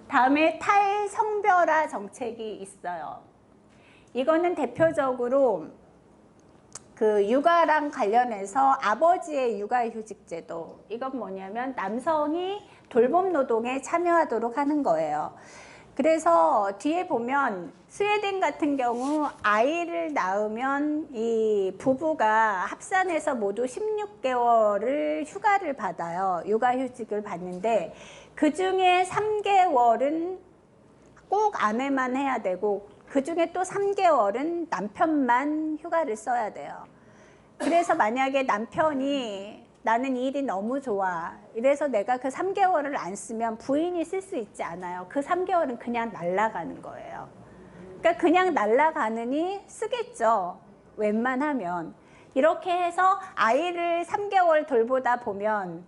S1: 다음에 탈성별화 정책이 있어요. 이거는 대표적으로 그 육아랑 관련해서 아버지의 육아휴직 제도. 이건 뭐냐면 남성이 돌봄 노동에 참여하도록 하는 거예요. 그래서 뒤에 보면 스웨덴 같은 경우 아이를 낳으면 이 부부가 합산해서 모두 16개월을 휴가를 받아요. 육아휴직을 받는데 그 중에 3개월은 꼭 아내만 해야 되고 그 중에 또 3개월은 남편만 휴가를 써야 돼요. 그래서 만약에 남편이 나는 이 일이 너무 좋아, 이래서 내가 그 3개월을 안 쓰면 부인이 쓸 수 있지 않아요. 그 3개월은 그냥 날아가는 거예요. 그러니까 그냥 날아가느니 쓰겠죠. 웬만하면. 이렇게 해서 아이를 3개월 돌보다 보면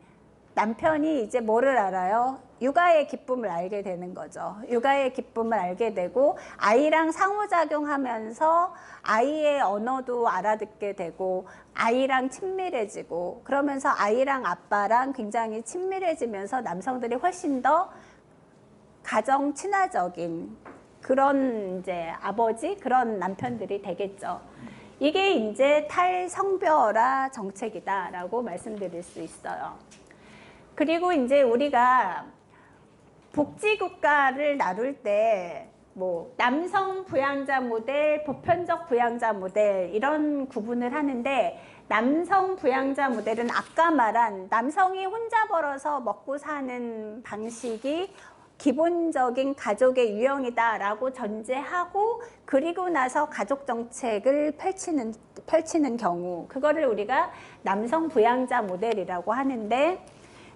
S1: 남편이 이제 뭐를 알아요? 육아의 기쁨을 알게 되는 거죠. 육아의 기쁨을 알게 되고 아이랑 상호작용하면서 아이의 언어도 알아듣게 되고 아이랑 친밀해지고, 그러면서 아이랑 아빠랑 굉장히 친밀해지면서 남성들이 훨씬 더 가정 친화적인 그런 이제 아버지, 그런 남편들이 되겠죠. 이게 이제 탈성별화 정책이다라고 말씀드릴 수 있어요. 그리고 이제 우리가 복지국가를 나눌 때 뭐 남성 부양자 모델, 보편적 부양자 모델 이런 구분을 하는데, 남성 부양자 모델은 아까 말한 남성이 혼자 벌어서 먹고 사는 방식이 기본적인 가족의 유형이다라고 전제하고, 그리고 나서 가족 정책을 펼치는 경우, 그거를 우리가 남성 부양자 모델이라고 하는데,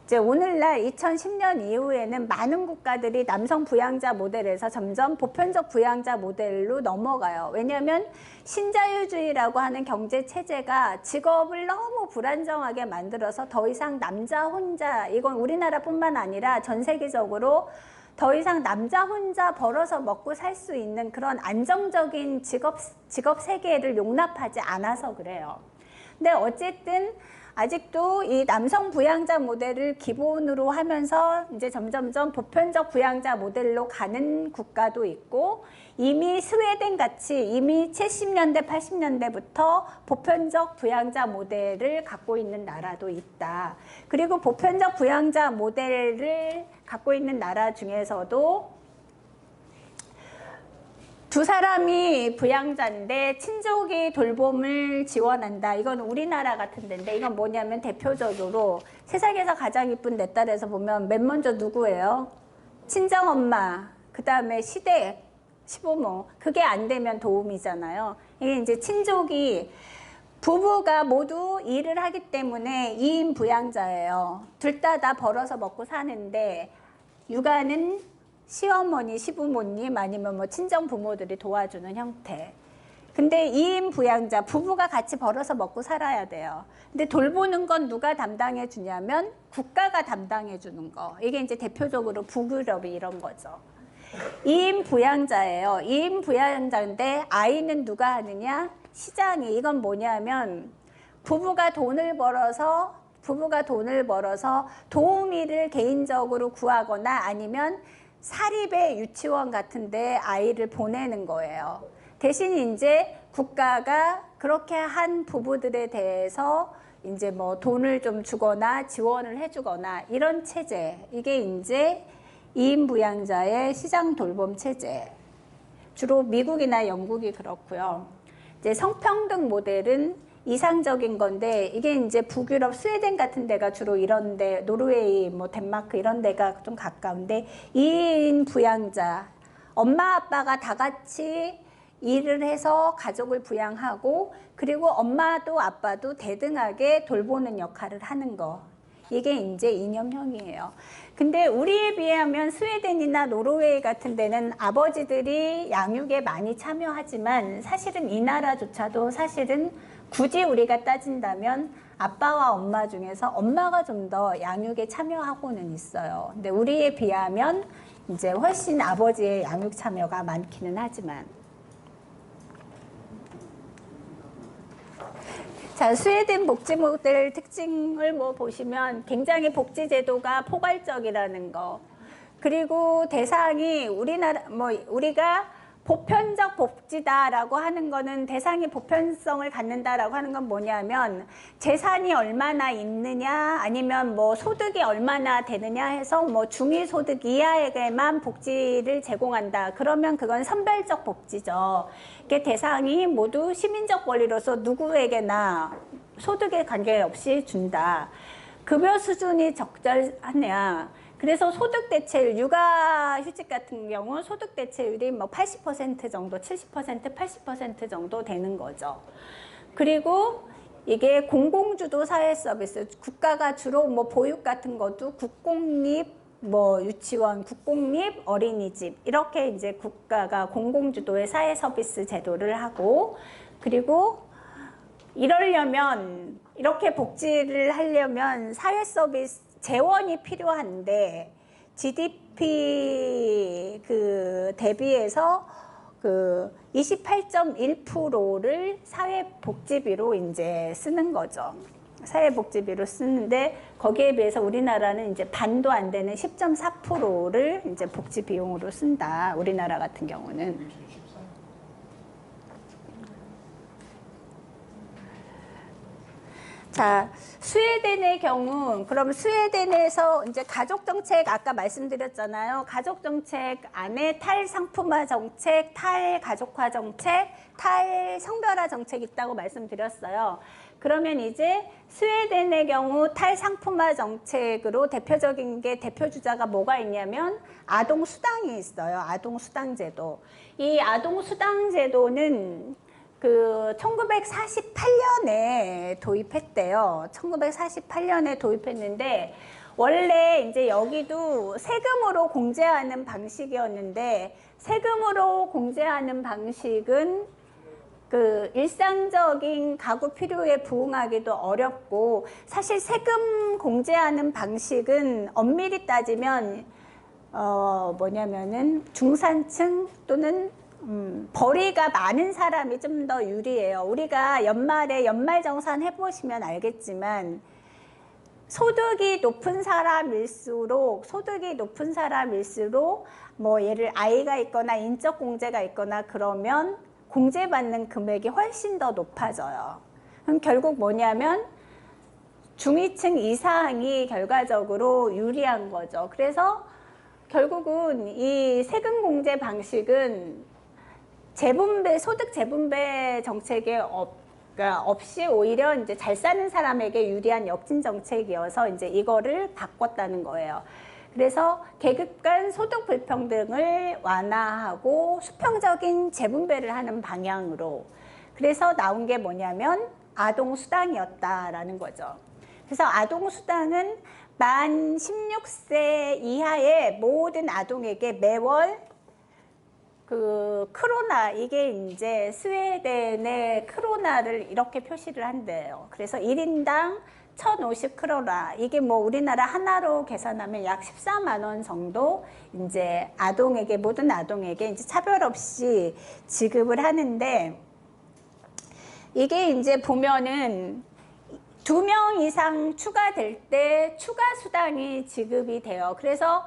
S1: 이제 오늘날 2010년 이후에는 많은 국가들이 남성 부양자 모델에서 점점 보편적 부양자 모델로 넘어가요. 왜냐하면 신자유주의라고 하는 경제 체제가 직업을 너무 불안정하게 만들어서 더 이상 남자 혼자, 이건 우리나라뿐만 아니라 전 세계적으로 더 이상 남자 혼자 벌어서 먹고 살 수 있는 그런 안정적인 직업 세계를 용납하지 않아서 그래요. 근데 어쨌든 아직도 이 남성 부양자 모델을 기본으로 하면서 이제 점점점 보편적 부양자 모델로 가는 국가도 있고, 이미 스웨덴 같이 이미 70년대, 80년대부터 보편적 부양자 모델을 갖고 있는 나라도 있다. 그리고 보편적 부양자 모델을 갖고 있는 나라 중에서도 두 사람이 부양자인데 친족이 돌봄을 지원한다. 이건 우리나라 같은 데인데, 이건 뭐냐면 대표적으로 세상에서 가장 이쁜 내 딸에서 보면 맨 먼저 누구예요? 친정엄마, 그 다음에 시댁, 시부모. 그게 안 되면 도움이잖아요. 이게 이제 친족이 부부가 모두 일을 하기 때문에 2인 부양자예요. 둘 다 벌어서 먹고 사는데 육아는 시어머니, 시부모님 아니면 뭐 친정 부모들이 도와주는 형태. 근데 2인 부양자, 부부가 같이 벌어서 먹고 살아야 돼요. 근데 돌보는 건 누가 담당해 주냐면 국가가 담당해 주는 거. 이게 이제 대표적으로 북유럽이 이런 거죠. 2인 부양자예요. 2인 부양자인데 아이는 누가 하느냐? 시장이. 이건 뭐냐면 부부가 돈을 벌어서 도우미를 개인적으로 구하거나 아니면 사립의 유치원 같은데 아이를 보내는 거예요. 대신 이제 국가가 그렇게 한 부부들에 대해서 이제 뭐 돈을 좀 주거나 지원을 해주거나 이런 체제. 이게 이제 2인 부양자의 시장 돌봄 체제. 주로 미국이나 영국이 그렇고요. 이제 성평등 모델은 이상적인 건데, 이게 이제 북유럽 스웨덴 같은 데가 주로 이런데, 노르웨이, 뭐 덴마크 이런 데가 좀 가까운데, 2인 부양자, 엄마 아빠가 다 같이 일을 해서 가족을 부양하고, 그리고 엄마도 아빠도 대등하게 돌보는 역할을 하는 거. 이게 이제 이념형이에요. 근데 우리에 비하면 스웨덴이나 노르웨이 같은 데는 아버지들이 양육에 많이 참여하지만, 사실은 이 나라조차도 사실은 굳이 우리가 따진다면 아빠와 엄마 중에서 엄마가 좀 더 양육에 참여하고는 있어요. 근데 우리에 비하면 이제 훨씬 아버지의 양육 참여가 많기는 하지만. 자, 스웨덴 복지 모델 특징을 뭐 보시면 굉장히 복지 제도가 포괄적이라는 거. 그리고 대상이 우리가 보편적 복지다라고 하는 거는, 대상이 보편성을 갖는다라고 하는 건 뭐냐면 재산이 얼마나 있느냐 아니면 뭐 소득이 얼마나 되느냐 해서 뭐 중위소득 이하에게만 복지를 제공한다. 그러면 그건 선별적 복지죠. 이게 대상이 모두 시민적 권리로서 누구에게나 소득에 관계없이 준다. 급여 수준이 적절하냐. 그래서 소득 대체율, 육아휴직 같은 경우 소득 대체율이 뭐 80% 정도, 70%, 80% 정도 되는 거죠. 그리고 이게 공공주도 사회 서비스, 국가가 주로 뭐 보육 같은 것도 국공립, 뭐 유치원, 국공립, 어린이집 이렇게 이제 국가가 공공주도의 사회 서비스 제도를 하고, 그리고 이렇게 복지를 하려면 사회 서비스 재원이 필요한데, GDP 대비해서 28.1%를 사회복지비로 이제 쓰는 거죠. 사회복지비로 쓰는데, 거기에 비해서 우리나라는 이제 반도 안 되는 10.4%를 이제 복지 비용으로 쓴다. 우리나라 같은 경우는. 자, 스웨덴의 경우, 그럼 스웨덴에서 이제 가족정책, 아까 말씀드렸잖아요. 가족정책 안에 탈상품화 정책, 탈가족화 정책, 탈성별화 정책이 있다고 말씀드렸어요. 그러면 이제 스웨덴의 경우 탈상품화 정책으로 대표적인 게, 대표주자가 뭐가 있냐면 아동수당이 있어요. 아동수당제도. 이 아동수당제도는 1948년에 도입했대요. 1948년에 도입했는데, 원래 이제 여기도 세금으로 공제하는 방식이었는데, 세금으로 공제하는 방식은 일상적인 가구 필요에 부응하기도 어렵고, 사실 세금 공제하는 방식은 엄밀히 따지면, 중산층 또는 벌이가 많은 사람이 좀 더 유리해요. 우리가 연말에 연말정산 해보시면 알겠지만 소득이 높은 사람일수록 뭐 예를 아이가 있거나 인적 공제가 있거나 그러면 공제받는 금액이 훨씬 더 높아져요. 그럼 결국 뭐냐면 중위층 이상이 결과적으로 유리한 거죠. 그래서 결국은 이 세금 공제 방식은 소득 재분배 정책에 없이 오히려 이제 잘 사는 사람에게 유리한 역진 정책이어서 이제 이거를 바꿨다는 거예요. 그래서 계급 간 소득 불평등을 완화하고 수평적인 재분배를 하는 방향으로. 그래서 나온 게 뭐냐면 아동수당이었다라는 거죠. 그래서 아동수당은 만 16세 이하의 모든 아동에게 매월 그 크로나, 이게 이제 스웨덴의 크로나를 이렇게 표시를 한대요. 그래서 1인당 1050 크로나, 이게 뭐 우리나라 하나로 계산하면 약 14만 원 정도 이제 모든 아동에게 이제 차별 없이 지급을 하는데, 이게 이제 보면은 2명 이상 추가될 때 추가 수당이 지급이 돼요. 그래서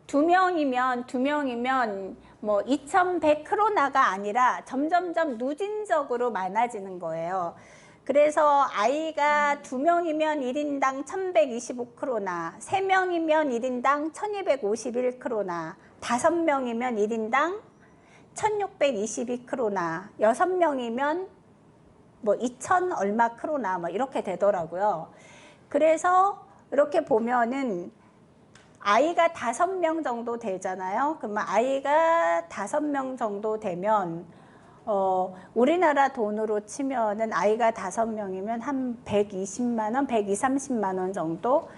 S1: 2명이면 뭐 2100 크로나가 아니라 점점점 누진적으로 많아지는 거예요. 그래서 아이가 2명이면 1인당 1125 크로나, 3명이면 1인당 1251 크로나, 5명이면 1인당 1622 크로나, 6명이면 뭐 2000 얼마 크로나 뭐 이렇게 되더라고요. 그래서 이렇게 보면은 아이가 5명 정도 되잖아요. 그러면 아이가 5명 정도 되면 우리나라 돈으로 치면은 아이가 5명이면 한 120만 원, 120, 30만 원 정도,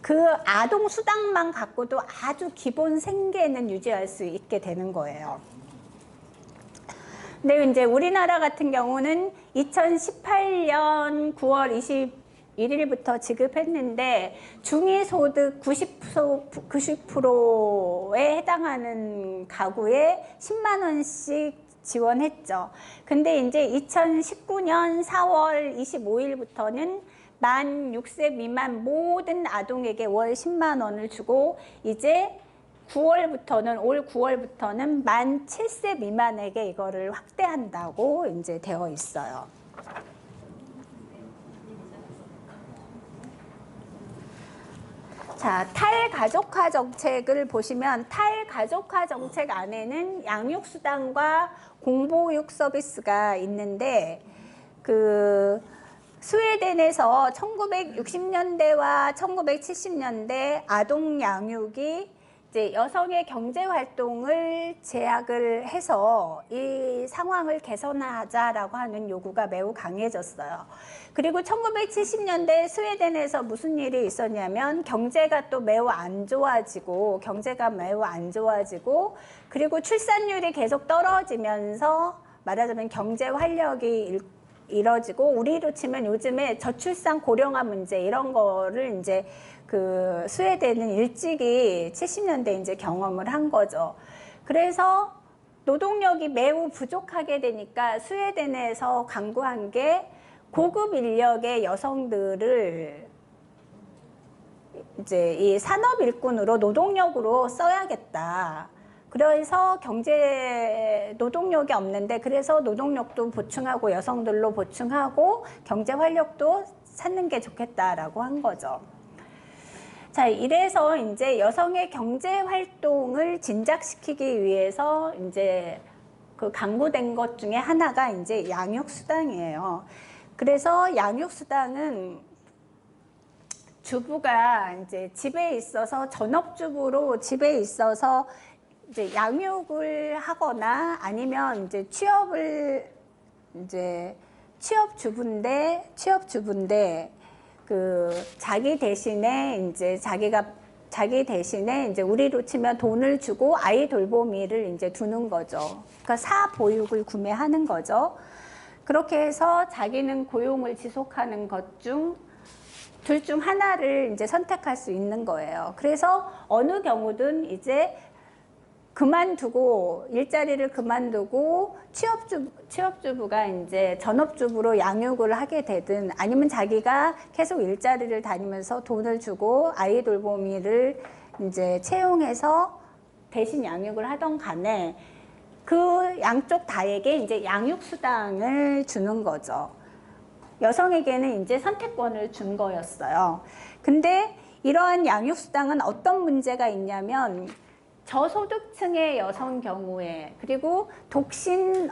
S1: 그 아동 수당만 갖고도 아주 기본 생계는 유지할 수 있게 되는 거예요. 근데 이제 우리나라 같은 경우는 2018년 9월 21일부터 지급했는데 중위소득 90%에 해당하는 가구에 10만 원씩 지원했죠. 근데 이제 2019년 4월 25일부터는 만 6세 미만 모든 아동에게 월 10만 원을 주고, 이제 올 9월부터는 만 7세 미만에게 이거를 확대한다고 이제 되어 있어요. 자, 탈가족화 정책을 보시면 탈가족화 정책 안에는 양육수당과 공보육 서비스가 있는데, 그 스웨덴에서 1960년대와 1970년대 아동 양육이 이제 여성의 경제 활동을 제약을 해서 이 상황을 개선하자라고 하는 요구가 매우 강해졌어요. 그리고 1970년대 스웨덴에서 무슨 일이 있었냐면 경제가 매우 안 좋아지고, 그리고 출산율이 계속 떨어지면서 말하자면 경제 활력이 이뤄지고, 우리로 치면 요즘에 저출산 고령화 문제 이런 거를 이제 그 스웨덴은 일찍이 70년대 이제 경험을 한 거죠. 그래서 노동력이 매우 부족하게 되니까 스웨덴에서 강구한 게 고급 인력의 여성들을 이제 이 산업 일꾼으로 노동력으로 써야겠다. 그래서 노동력이 없는데, 그래서 노동력도 보충하고 여성들로 보충하고 경제 활력도 찾는 게 좋겠다라고 한 거죠. 자, 이래서 이제 여성의 경제 활동을 진작시키기 위해서 이제 그 강구된 것 중에 하나가 이제 양육수당이에요. 그래서 양육수당은 주부가 이제 집에 있어서, 전업주부로 집에 있어서 이제 양육을 하거나 아니면 이제 취업주부인데 그 자기 대신에 이제 우리로 치면 돈을 주고 아이 돌보미를 이제 두는 거죠. 그러니까 사보육을 구매하는 거죠. 그렇게 해서 자기는 고용을 지속하는 것 중 둘 중 하나를 이제 선택할 수 있는 거예요. 그래서 어느 경우든 이제 그만두고 일자리를 그만두고 취업주부가 이제 전업주부로 양육을 하게 되든 아니면 자기가 계속 일자리를 다니면서 돈을 주고 아이 돌보미를 이제 채용해서 대신 양육을 하던 간에 그 양쪽 다에게 이제 양육수당을 주는 거죠. 여성에게는 이제 선택권을 준 거였어요. 근데 이러한 양육수당은 어떤 문제가 있냐면 저소득층의 여성 경우에 그리고 독신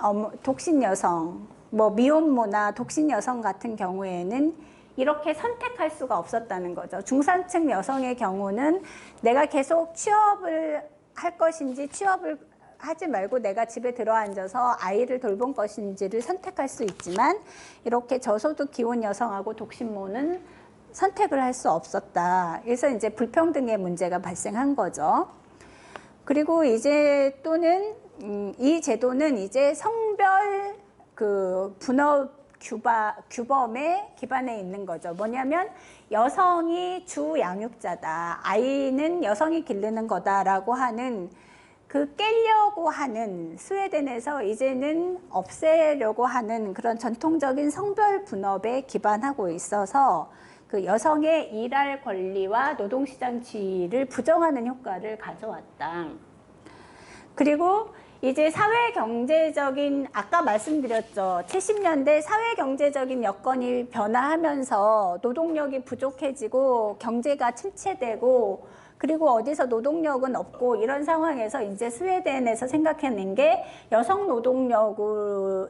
S1: 여성, 뭐 미혼모나 독신 여성 같은 경우에는 이렇게 선택할 수가 없었다는 거죠. 중산층 여성의 경우는 내가 계속 취업을 할 것인지 취업을 하지 말고 내가 집에 들어앉아서 아이를 돌본 것인지를 선택할 수 있지만 이렇게 저소득 기혼 여성하고 독신모는 선택을 할 수 없었다. 그래서 이제 불평등의 문제가 발생한 거죠. 그리고 이제 또는 이 제도는 이제 성별 그 분업 규범에 기반해 있는 거죠. 뭐냐면 여성이 주 양육자다. 아이는 여성이 기르는 거다라고 하는 그 깨려고 하는 스웨덴에서 이제는 없애려고 하는 그런 전통적인 성별 분업에 기반하고 있어서 그 여성의 일할 권리와 노동시장 지위를 부정하는 효과를 가져왔다. 그리고 이제 사회경제적인 아까 말씀드렸죠. 70년대 사회경제적인 여건이 변화하면서 노동력이 부족해지고 경제가 침체되고 그리고 어디서 노동력은 없고 이런 상황에서 이제 스웨덴에서 생각해낸 게 여성 노동력을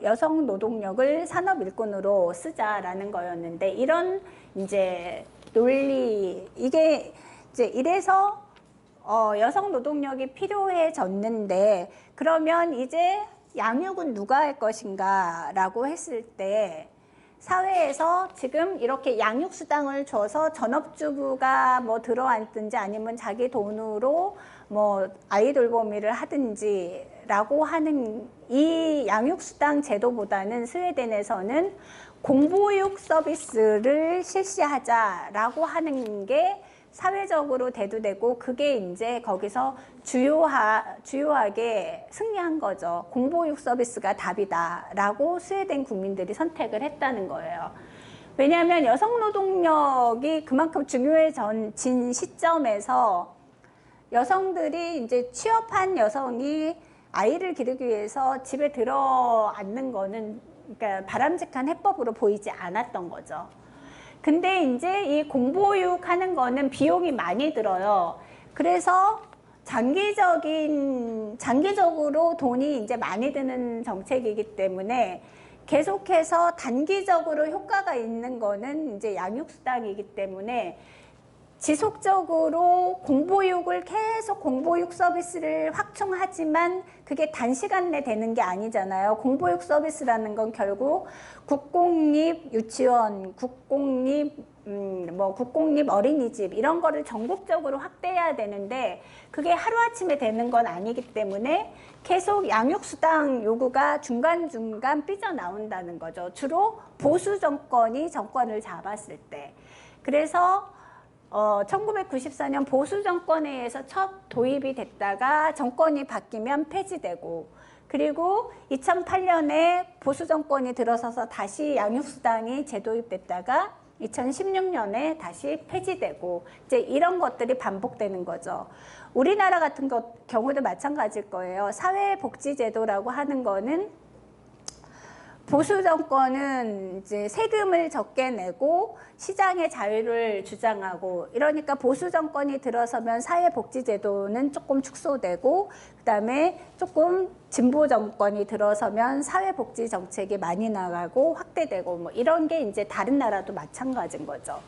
S1: 산업 일꾼으로 쓰자라는 거였는데 이런 이제 논리 이게 이제 이래서 여성 노동력이 필요해졌는데 그러면 이제 양육은 누가 할 것인가 라고 했을 때 사회에서 지금 이렇게 양육수당을 줘서 전업주부가 뭐 들어앉든지 아니면 자기 돈으로 뭐 아이 돌보미를 하든지 라고 하는 이 양육수당 제도보다는 스웨덴에서는 공보육 서비스를 실시하자라고 하는 게 사회적으로 대두되고 그게 이제 거기서 주요하게 승리한 거죠. 공보육 서비스가 답이다라고 스웨덴 국민들이 선택을 했다는 거예요. 왜냐하면 여성 노동력이 그만큼 중요해진 시점에서 여성들이 이제 취업한 여성이 아이를 기르기 위해서 집에 들어앉는 거는 그러니까 바람직한 해법으로 보이지 않았던 거죠. 근데 이제 이 공보육 하는 거는 비용이 많이 들어요. 그래서 장기적으로 돈이 이제 많이 드는 정책이기 때문에 계속해서 단기적으로 효과가 있는 거는 이제 양육수당이기 때문에 지속적으로 계속 공보육 서비스를 확충하지만 그게 단시간 내 되는 게 아니잖아요. 공보육 서비스라는 건 결국 국공립 유치원, 국공립 어린이집 이런 거를 전국적으로 확대해야 되는데 그게 하루아침에 되는 건 아니기 때문에 계속 양육수당 요구가 중간중간 삐져나온다는 거죠. 주로 보수 정권이 정권을 잡았을 때. 그래서 1994년 보수 정권에 의해서 첫 도입이 됐다가 정권이 바뀌면 폐지되고 그리고 2008년에 보수 정권이 들어서서 다시 양육수당이 재도입됐다가 2016년에 다시 폐지되고 이제 이런 것들이 반복되는 거죠. 우리나라 같은 경우도 마찬가지일 거예요. 사회복지제도라고 하는 거는 보수 정권은 이제 세금을 적게 내고 시장의 자유를 주장하고 이러니까 보수 정권이 들어서면 사회복지제도는 조금 축소되고 그다음에 조금 진보 정권이 들어서면 사회복지 정책이 많이 나가고 확대되고 뭐 이런 게 이제 다른 나라도 마찬가지인 거죠.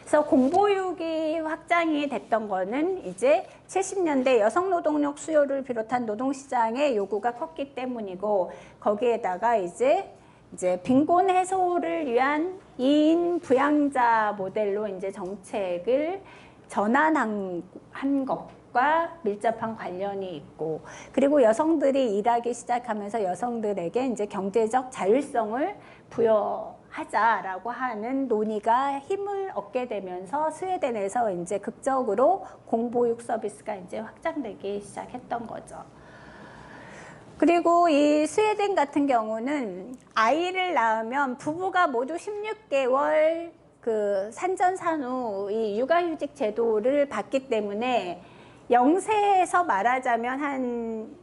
S1: 그래서 공보육이 확장이 됐던 거는 이제 70년대 여성 노동력 수요를 비롯한 노동시장의 요구가 컸기 때문이고 거기에다가 이제 빈곤 해소를 위한 2인 부양자 모델로 이제 정책을 전환한 것과 밀접한 관련이 있고 그리고 여성들이 일하기 시작하면서 여성들에게 이제 경제적 자율성을 부여하자라고 하는 논의가 힘을 얻게 되면서 스웨덴에서 이제 극적으로 공보육 서비스가 이제 확장되기 시작했던 거죠. 그리고 이 스웨덴 같은 경우는 아이를 낳으면 부부가 모두 16개월 그 산전산후 이 육아휴직 제도를 받기 때문에 영세에서 말하자면 한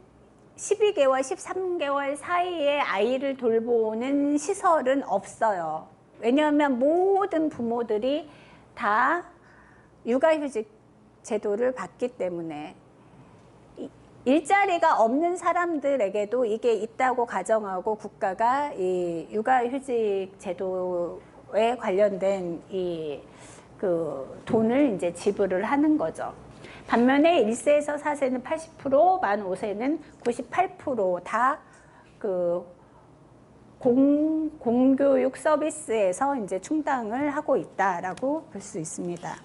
S1: 12개월, 13개월 사이에 아이를 돌보는 시설은 없어요. 왜냐하면 모든 부모들이 다 육아휴직 제도를 받기 때문에 일자리가 없는 사람들에게도 이게 있다고 가정하고 국가가 이 육아휴직 제도에 관련된 이 그 돈을 이제 지불을 하는 거죠. 반면에 1세에서 4세는 80%, 만 5세는 98% 다 그 공교육 서비스에서 이제 충당을 하고 있다라고 볼 수 있습니다.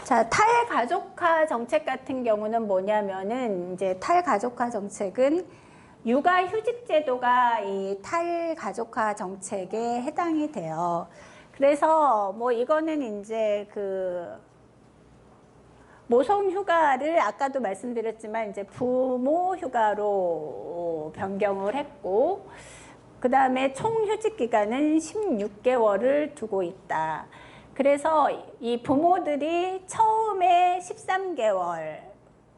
S1: 자, 탈가족화 정책 같은 경우는 뭐냐면은 이제 탈가족화 정책은 육아휴직 제도가 이 탈가족화 정책에 해당이 돼요. 그래서 뭐 이거는 이제 그 모성 휴가를 아까도 말씀드렸지만 이제 부모 휴가로 변경을 했고, 그 다음에 총 휴직 기간은 16개월을 두고 있다. 그래서 이 부모들이 처음에 13개월,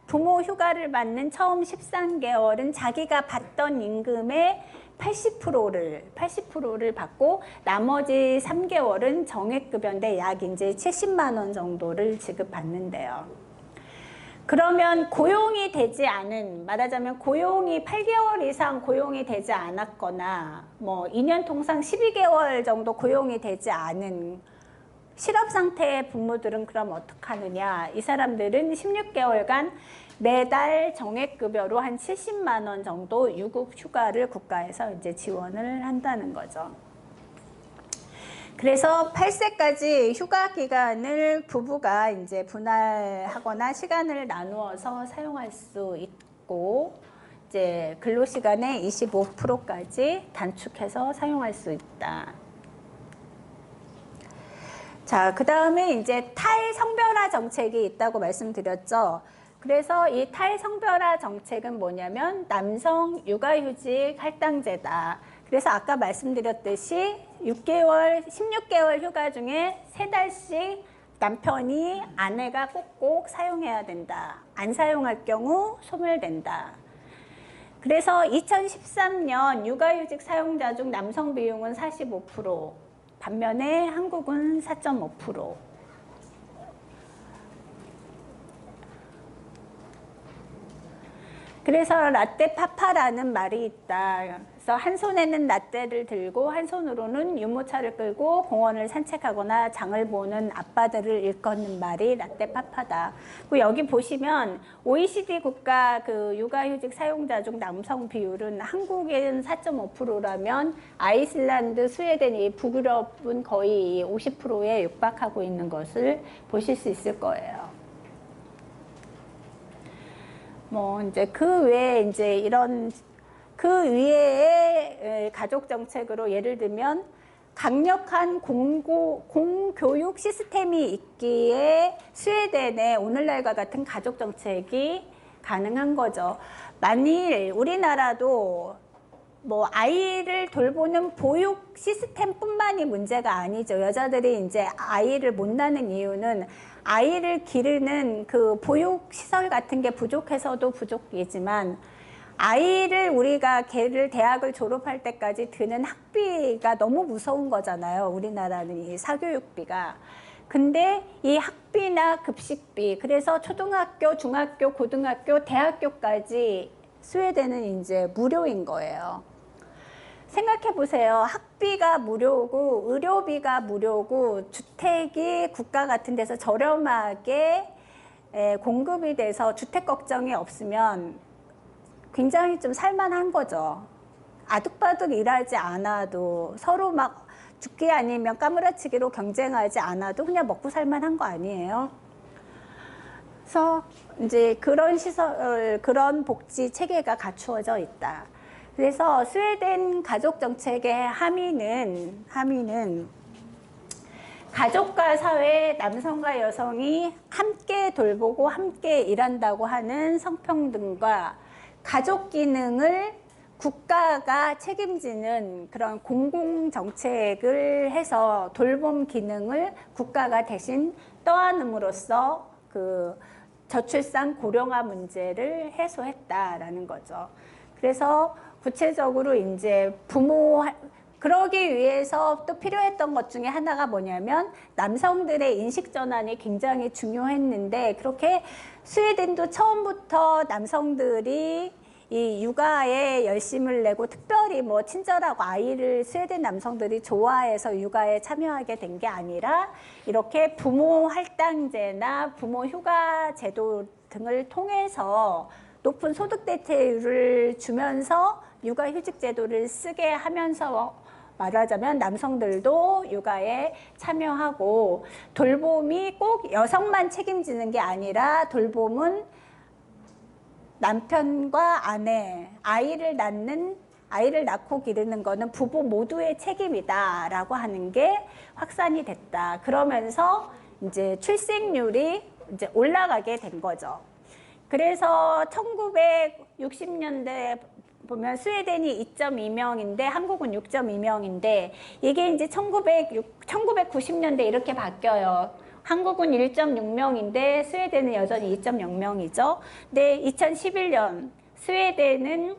S1: 부모 휴가를 받는 처음 13개월은 자기가 받던 임금의 80%를 받고 나머지 3개월은 정액급여인데 약 이제 70만 원 정도를 지급받는데요. 그러면 고용이 되지 않은, 말하자면 고용이 8개월 이상 고용이 되지 않았거나 뭐 2년 통상 12개월 정도 고용이 되지 않은 실업 상태의 부모들은 그럼 어떡하느냐. 이 사람들은 16개월간 매달 정액급여로 한 70만 원 정도 유급 휴가를 국가에서 이제 지원을 한다는 거죠. 그래서 8세까지 휴가 기간을 부부가 이제 분할하거나 시간을 나누어서 사용할 수 있고, 이제 근로시간의 25%까지 단축해서 사용할 수 있다. 자, 그 다음에 이제 탈성별화 정책이 있다고 말씀드렸죠. 그래서 이 탈성별화 정책은 뭐냐면 남성 육아휴직 할당제다. 그래서 아까 말씀드렸듯이 16개월 휴가 중에 3달씩 남편이 아내가 꼭꼭 사용해야 된다. 안 사용할 경우 소멸된다. 그래서 2013년 육아휴직 사용자 중 남성 비용은 45%, 반면에 한국은 4.5%. 그래서 라떼 파파라는 말이 있다. 그래서 한 손에는 라떼를 들고 한 손으로는 유모차를 끌고 공원을 산책하거나 장을 보는 아빠들을 일컫는 말이 라떼 파파다. 그리고 여기 보시면 OECD 국가 그 육아휴직 사용자 중 남성 비율은 한국은 4.5%라면 아이슬란드, 스웨덴, 북유럽은 거의 50%에 육박하고 있는 것을 보실 수 있을 거예요. 뭐 이제 그 외에 이제 이런 그 위에 가족 정책으로 예를 들면 강력한 공교육 시스템이 있기에 스웨덴에 오늘날과 같은 가족 정책이 가능한 거죠. 만일 우리나라도 뭐 아이를 돌보는 보육 시스템뿐만이 문제가 아니죠. 여자들이 이제 아이를 못 낳는 이유는 아이를 기르는 그 보육 시설 같은 게 부족해서도 부족이지만 아이를 우리가 걔를 대학을 졸업할 때까지 드는 학비가 너무 무서운 거잖아요. 우리나라는 이 사교육비가. 근데 이 학비나 급식비, 그래서 초등학교, 중학교, 고등학교, 대학교까지 스웨덴은 이제 무료인 거예요. 생각해 보세요. 학비가 무료고 의료비가 무료고 주택이 국가 같은 데서 저렴하게 공급이 돼서 주택 걱정이 없으면 굉장히 좀 살만한 거죠. 아득바득 일하지 않아도 서로 막 죽기 아니면 까무라치기로 경쟁하지 않아도 그냥 먹고 살만한 거 아니에요. 그래서 이제 그런 시설, 그런 복지 체계가 갖추어져 있다. 그래서 스웨덴 가족 정책의 함의는 가족과 사회, 남성과 여성이 함께 돌보고 함께 일한다고 하는 성평등과 가족 기능을 국가가 책임지는 그런 공공정책을 해서 돌봄 기능을 국가가 대신 떠안음으로써 그 저출산 고령화 문제를 해소했다라는 거죠. 그래서 구체적으로 이제 그러기 위해서 또 필요했던 것 중에 하나가 뭐냐면 남성들의 인식 전환이 굉장히 중요했는데, 그렇게 스웨덴도 처음부터 남성들이 이 육아에 열심을 내고, 특별히 뭐 친절하고 아이를 스웨덴 남성들이 좋아해서 육아에 참여하게 된 게 아니라 이렇게 부모 할당제나 부모 휴가 제도 등을 통해서 높은 소득 대체율을 주면서 육아휴직 제도를 쓰게 하면서 말하자면 남성들도 육아에 참여하고, 돌봄이 꼭 여성만 책임지는 게 아니라 돌봄은 남편과 아내, 아이를 낳고 기르는 거는 부부 모두의 책임이다라고 하는 게 확산이 됐다. 그러면서 이제 출생률이 이제 올라가게 된 거죠. 그래서 1960년대 보면 스웨덴이 2.2명인데 한국은 6.2명인데, 이게 이제 1990년대 이렇게 바뀌어요. 한국은 1.6명인데 스웨덴은 여전히 2.0명이죠. 근데 2011년 스웨덴은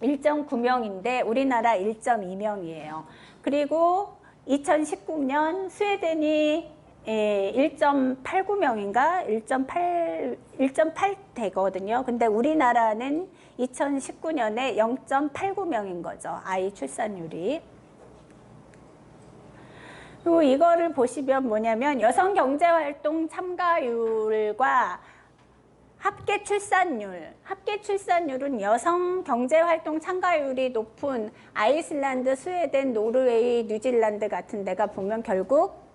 S1: 1.9명인데 우리나라 1.2명이에요. 그리고 2019년 스웨덴이 1.89명인가 1.8 되거든요. 근데 우리나라는 2019년에 0.89명인 거죠. 아이 출산율이. 그리고 이거를 보시면 뭐냐면 여성 경제활동 참가율과 합계 출산율은 여성 경제활동 참가율이 높은 아이슬란드, 스웨덴, 노르웨이, 뉴질랜드 같은 데가 보면 결국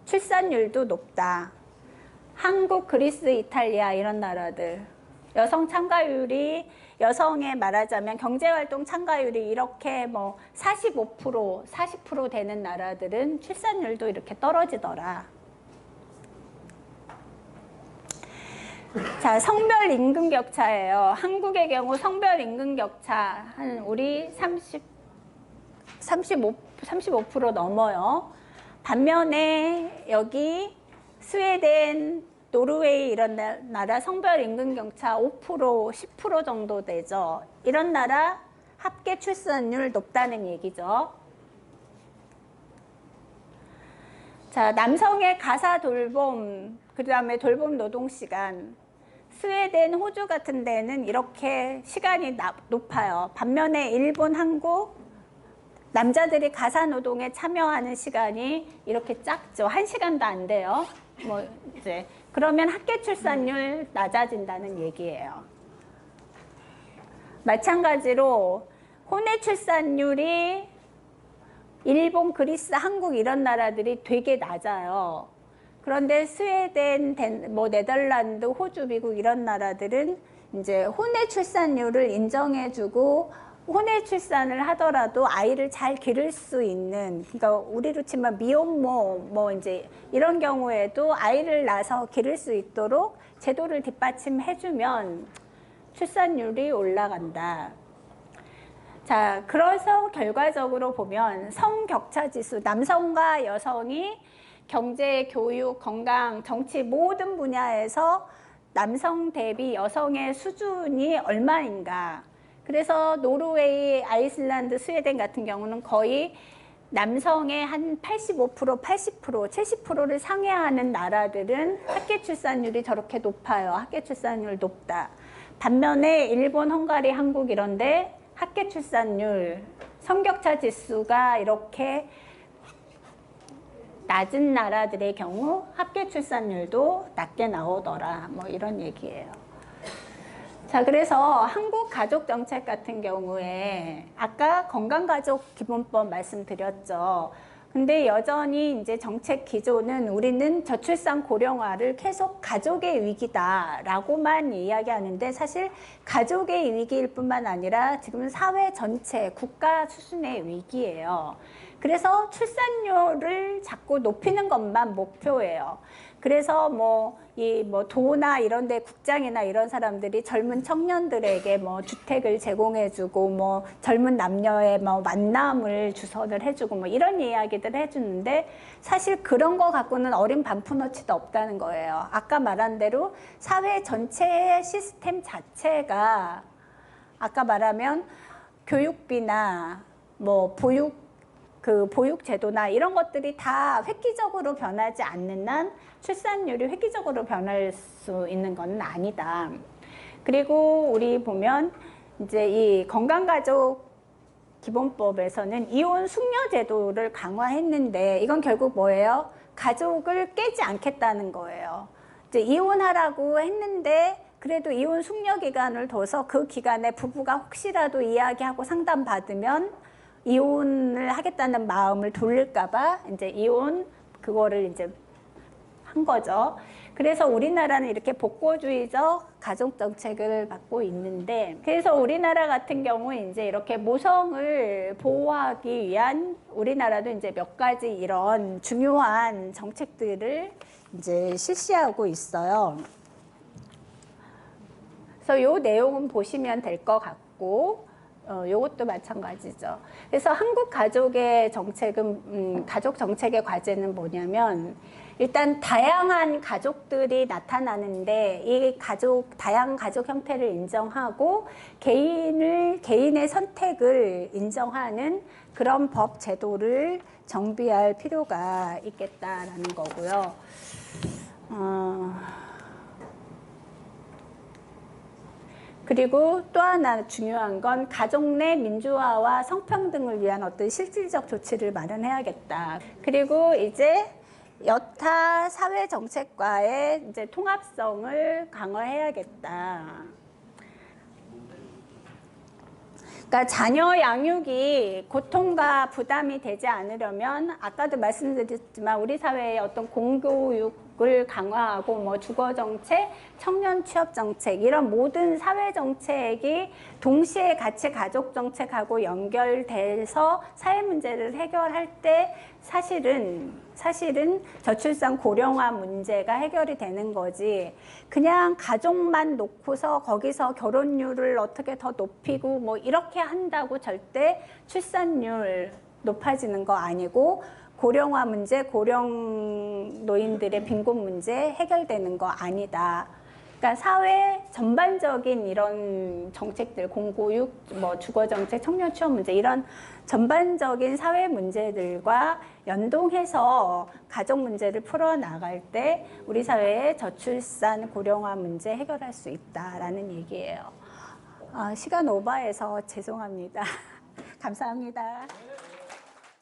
S1: 출산율도 높다. 한국, 그리스, 이탈리아 이런 나라들 여성 참가율이, 여성의 말하자면 경제활동 참가율이 이렇게 뭐 45%, 40% 되는 나라들은 출산율도 이렇게 떨어지더라. 자, 성별 임금 격차예요. 한국의 경우 성별 임금 격차 한 우리 35% 넘어요. 반면에 여기 스웨덴, 노르웨이 이런 나라 성별 임금 격차 5%, 10% 정도 되죠. 이런 나라 합계 출산율 높다는 얘기죠. 자, 남성의 가사 돌봄, 그 다음에 돌봄 노동 시간. 스웨덴, 호주 같은 데는 이렇게 시간이 높아요. 반면에 일본, 한국, 남자들이 가사 노동에 참여하는 시간이 이렇게 작죠. 1시간도 안 돼요. 뭐 이제 그러면 합계 출산율 낮아진다는 얘기예요. 마찬가지로 혼외 출산율이 일본, 그리스, 한국 이런 나라들이 되게 낮아요. 그런데 스웨덴, 뭐 네덜란드, 호주, 미국 이런 나라들은 이제 혼외 출산율을 인정해주고 혼외 출산을 하더라도 아이를 잘 기를 수 있는, 그러니까 우리로 치면 미혼모 뭐 이제 이런 경우에도 아이를 낳아서 기를 수 있도록 제도를 뒷받침해주면 출산율이 올라간다. 자, 그래서 결과적으로 보면 성격차 지수, 남성과 여성이 경제, 교육, 건강, 정치 모든 분야에서 남성 대비 여성의 수준이 얼마인가. 그래서 노르웨이, 아이슬란드, 스웨덴 같은 경우는 거의 남성의 한 85%, 80%, 70%를 상회하는 나라들은 합계 출산율이 저렇게 높아요. 합계 출산율 높다. 반면에 일본, 헝가리, 한국 이런데 합계 출산율, 성격차 지수가 이렇게 낮은 나라들의 경우 합계 출산율도 낮게 나오더라. 뭐 이런 얘기예요. 자, 그래서 한국 가족 정책 같은 경우에 아까 건강가족 기본법 말씀드렸죠. 근데 여전히 이제 정책 기조는 우리는 저출산 고령화를 계속 가족의 위기다라고만 이야기하는데 사실 가족의 위기일 뿐만 아니라 지금 사회 전체, 국가 수준의 위기예요. 그래서 출산율을 자꾸 높이는 것만 목표예요. 그래서 도나 이런 데 국장이나 이런 사람들이 젊은 청년들에게 주택을 제공해주고 젊은 남녀의 만남을 주선을 해주고 이런 이야기들 해주는데 사실 그런 거 갖고는 어린 반푼어치도 없다는 거예요. 아까 말한 대로 사회 전체의 시스템 자체가 아까 말하면 교육비나 보육 제도나 이런 것들이 다 획기적으로 변하지 않는 한 출산율이 획기적으로 변할 수 있는 건 아니다. 그리고 우리 보면 이제 이 건강가족 기본법에서는 이혼 숙려 제도를 강화했는데 이건 결국 뭐예요? 가족을 깨지 않겠다는 거예요. 이제 이혼하라고 했는데 그래도 이혼 숙려 기간을 둬서 그 기간에 부부가 혹시라도 이야기하고 상담받으면 이혼을 하겠다는 마음을 돌릴까봐 이제 이혼 그거를 이제 한 거죠. 그래서 우리나라는 이렇게 복고주의적 가족 정책을 갖고 있는데 그래서 우리나라 같은 경우 이제 이렇게 모성을 보호하기 위한 우리나라도 이제 몇 가지 이런 중요한 정책들을 이제 실시하고 있어요. 그래서 요 내용은 보시면 될 것 같고 요것도 마찬가지죠. 그래서 한국 가족의 정책은 가족 정책의 과제는 뭐냐면 일단 다양한 가족들이 나타나는데 이 다양한 가족 형태를 인정하고 개인의 선택을 인정하는 그런 법 제도를 정비할 필요가 있겠다라는 거고요. 그리고 또 하나 중요한 건 가족 내 민주화와 성평등을 위한 어떤 실질적 조치를 마련해야겠다. 그리고 이제 여타 사회 정책과의 이제 통합성을 강화해야겠다. 그러니까 자녀 양육이 고통과 부담이 되지 않으려면 아까도 말씀드렸지만 우리 사회의 어떤 공교육을 강화하고 주거 정책, 청년 취업 정책 이런 모든 사회 정책이 동시에 같이 가족 정책하고 연결돼서 사회 문제를 해결할 때 사실은 저출산 고령화 문제가 해결이 되는 거지 그냥 가족만 놓고서 거기서 결혼율을 어떻게 더 높이고 이렇게 한다고 절대 출산율 높아지는 거 아니고 고령화 문제, 고령 노인들의 빈곤 문제 해결되는 거 아니다. 그러니까 사회 전반적인 이런 정책들, 공고육, 주거정책, 청년 취업 문제 이런 전반적인 사회 문제들과 연동해서 가족 문제를 풀어나갈 때 우리 사회의 저출산 고령화 문제 해결할 수 있다라는 얘기예요. 시간 오버해서 죄송합니다. 감사합니다.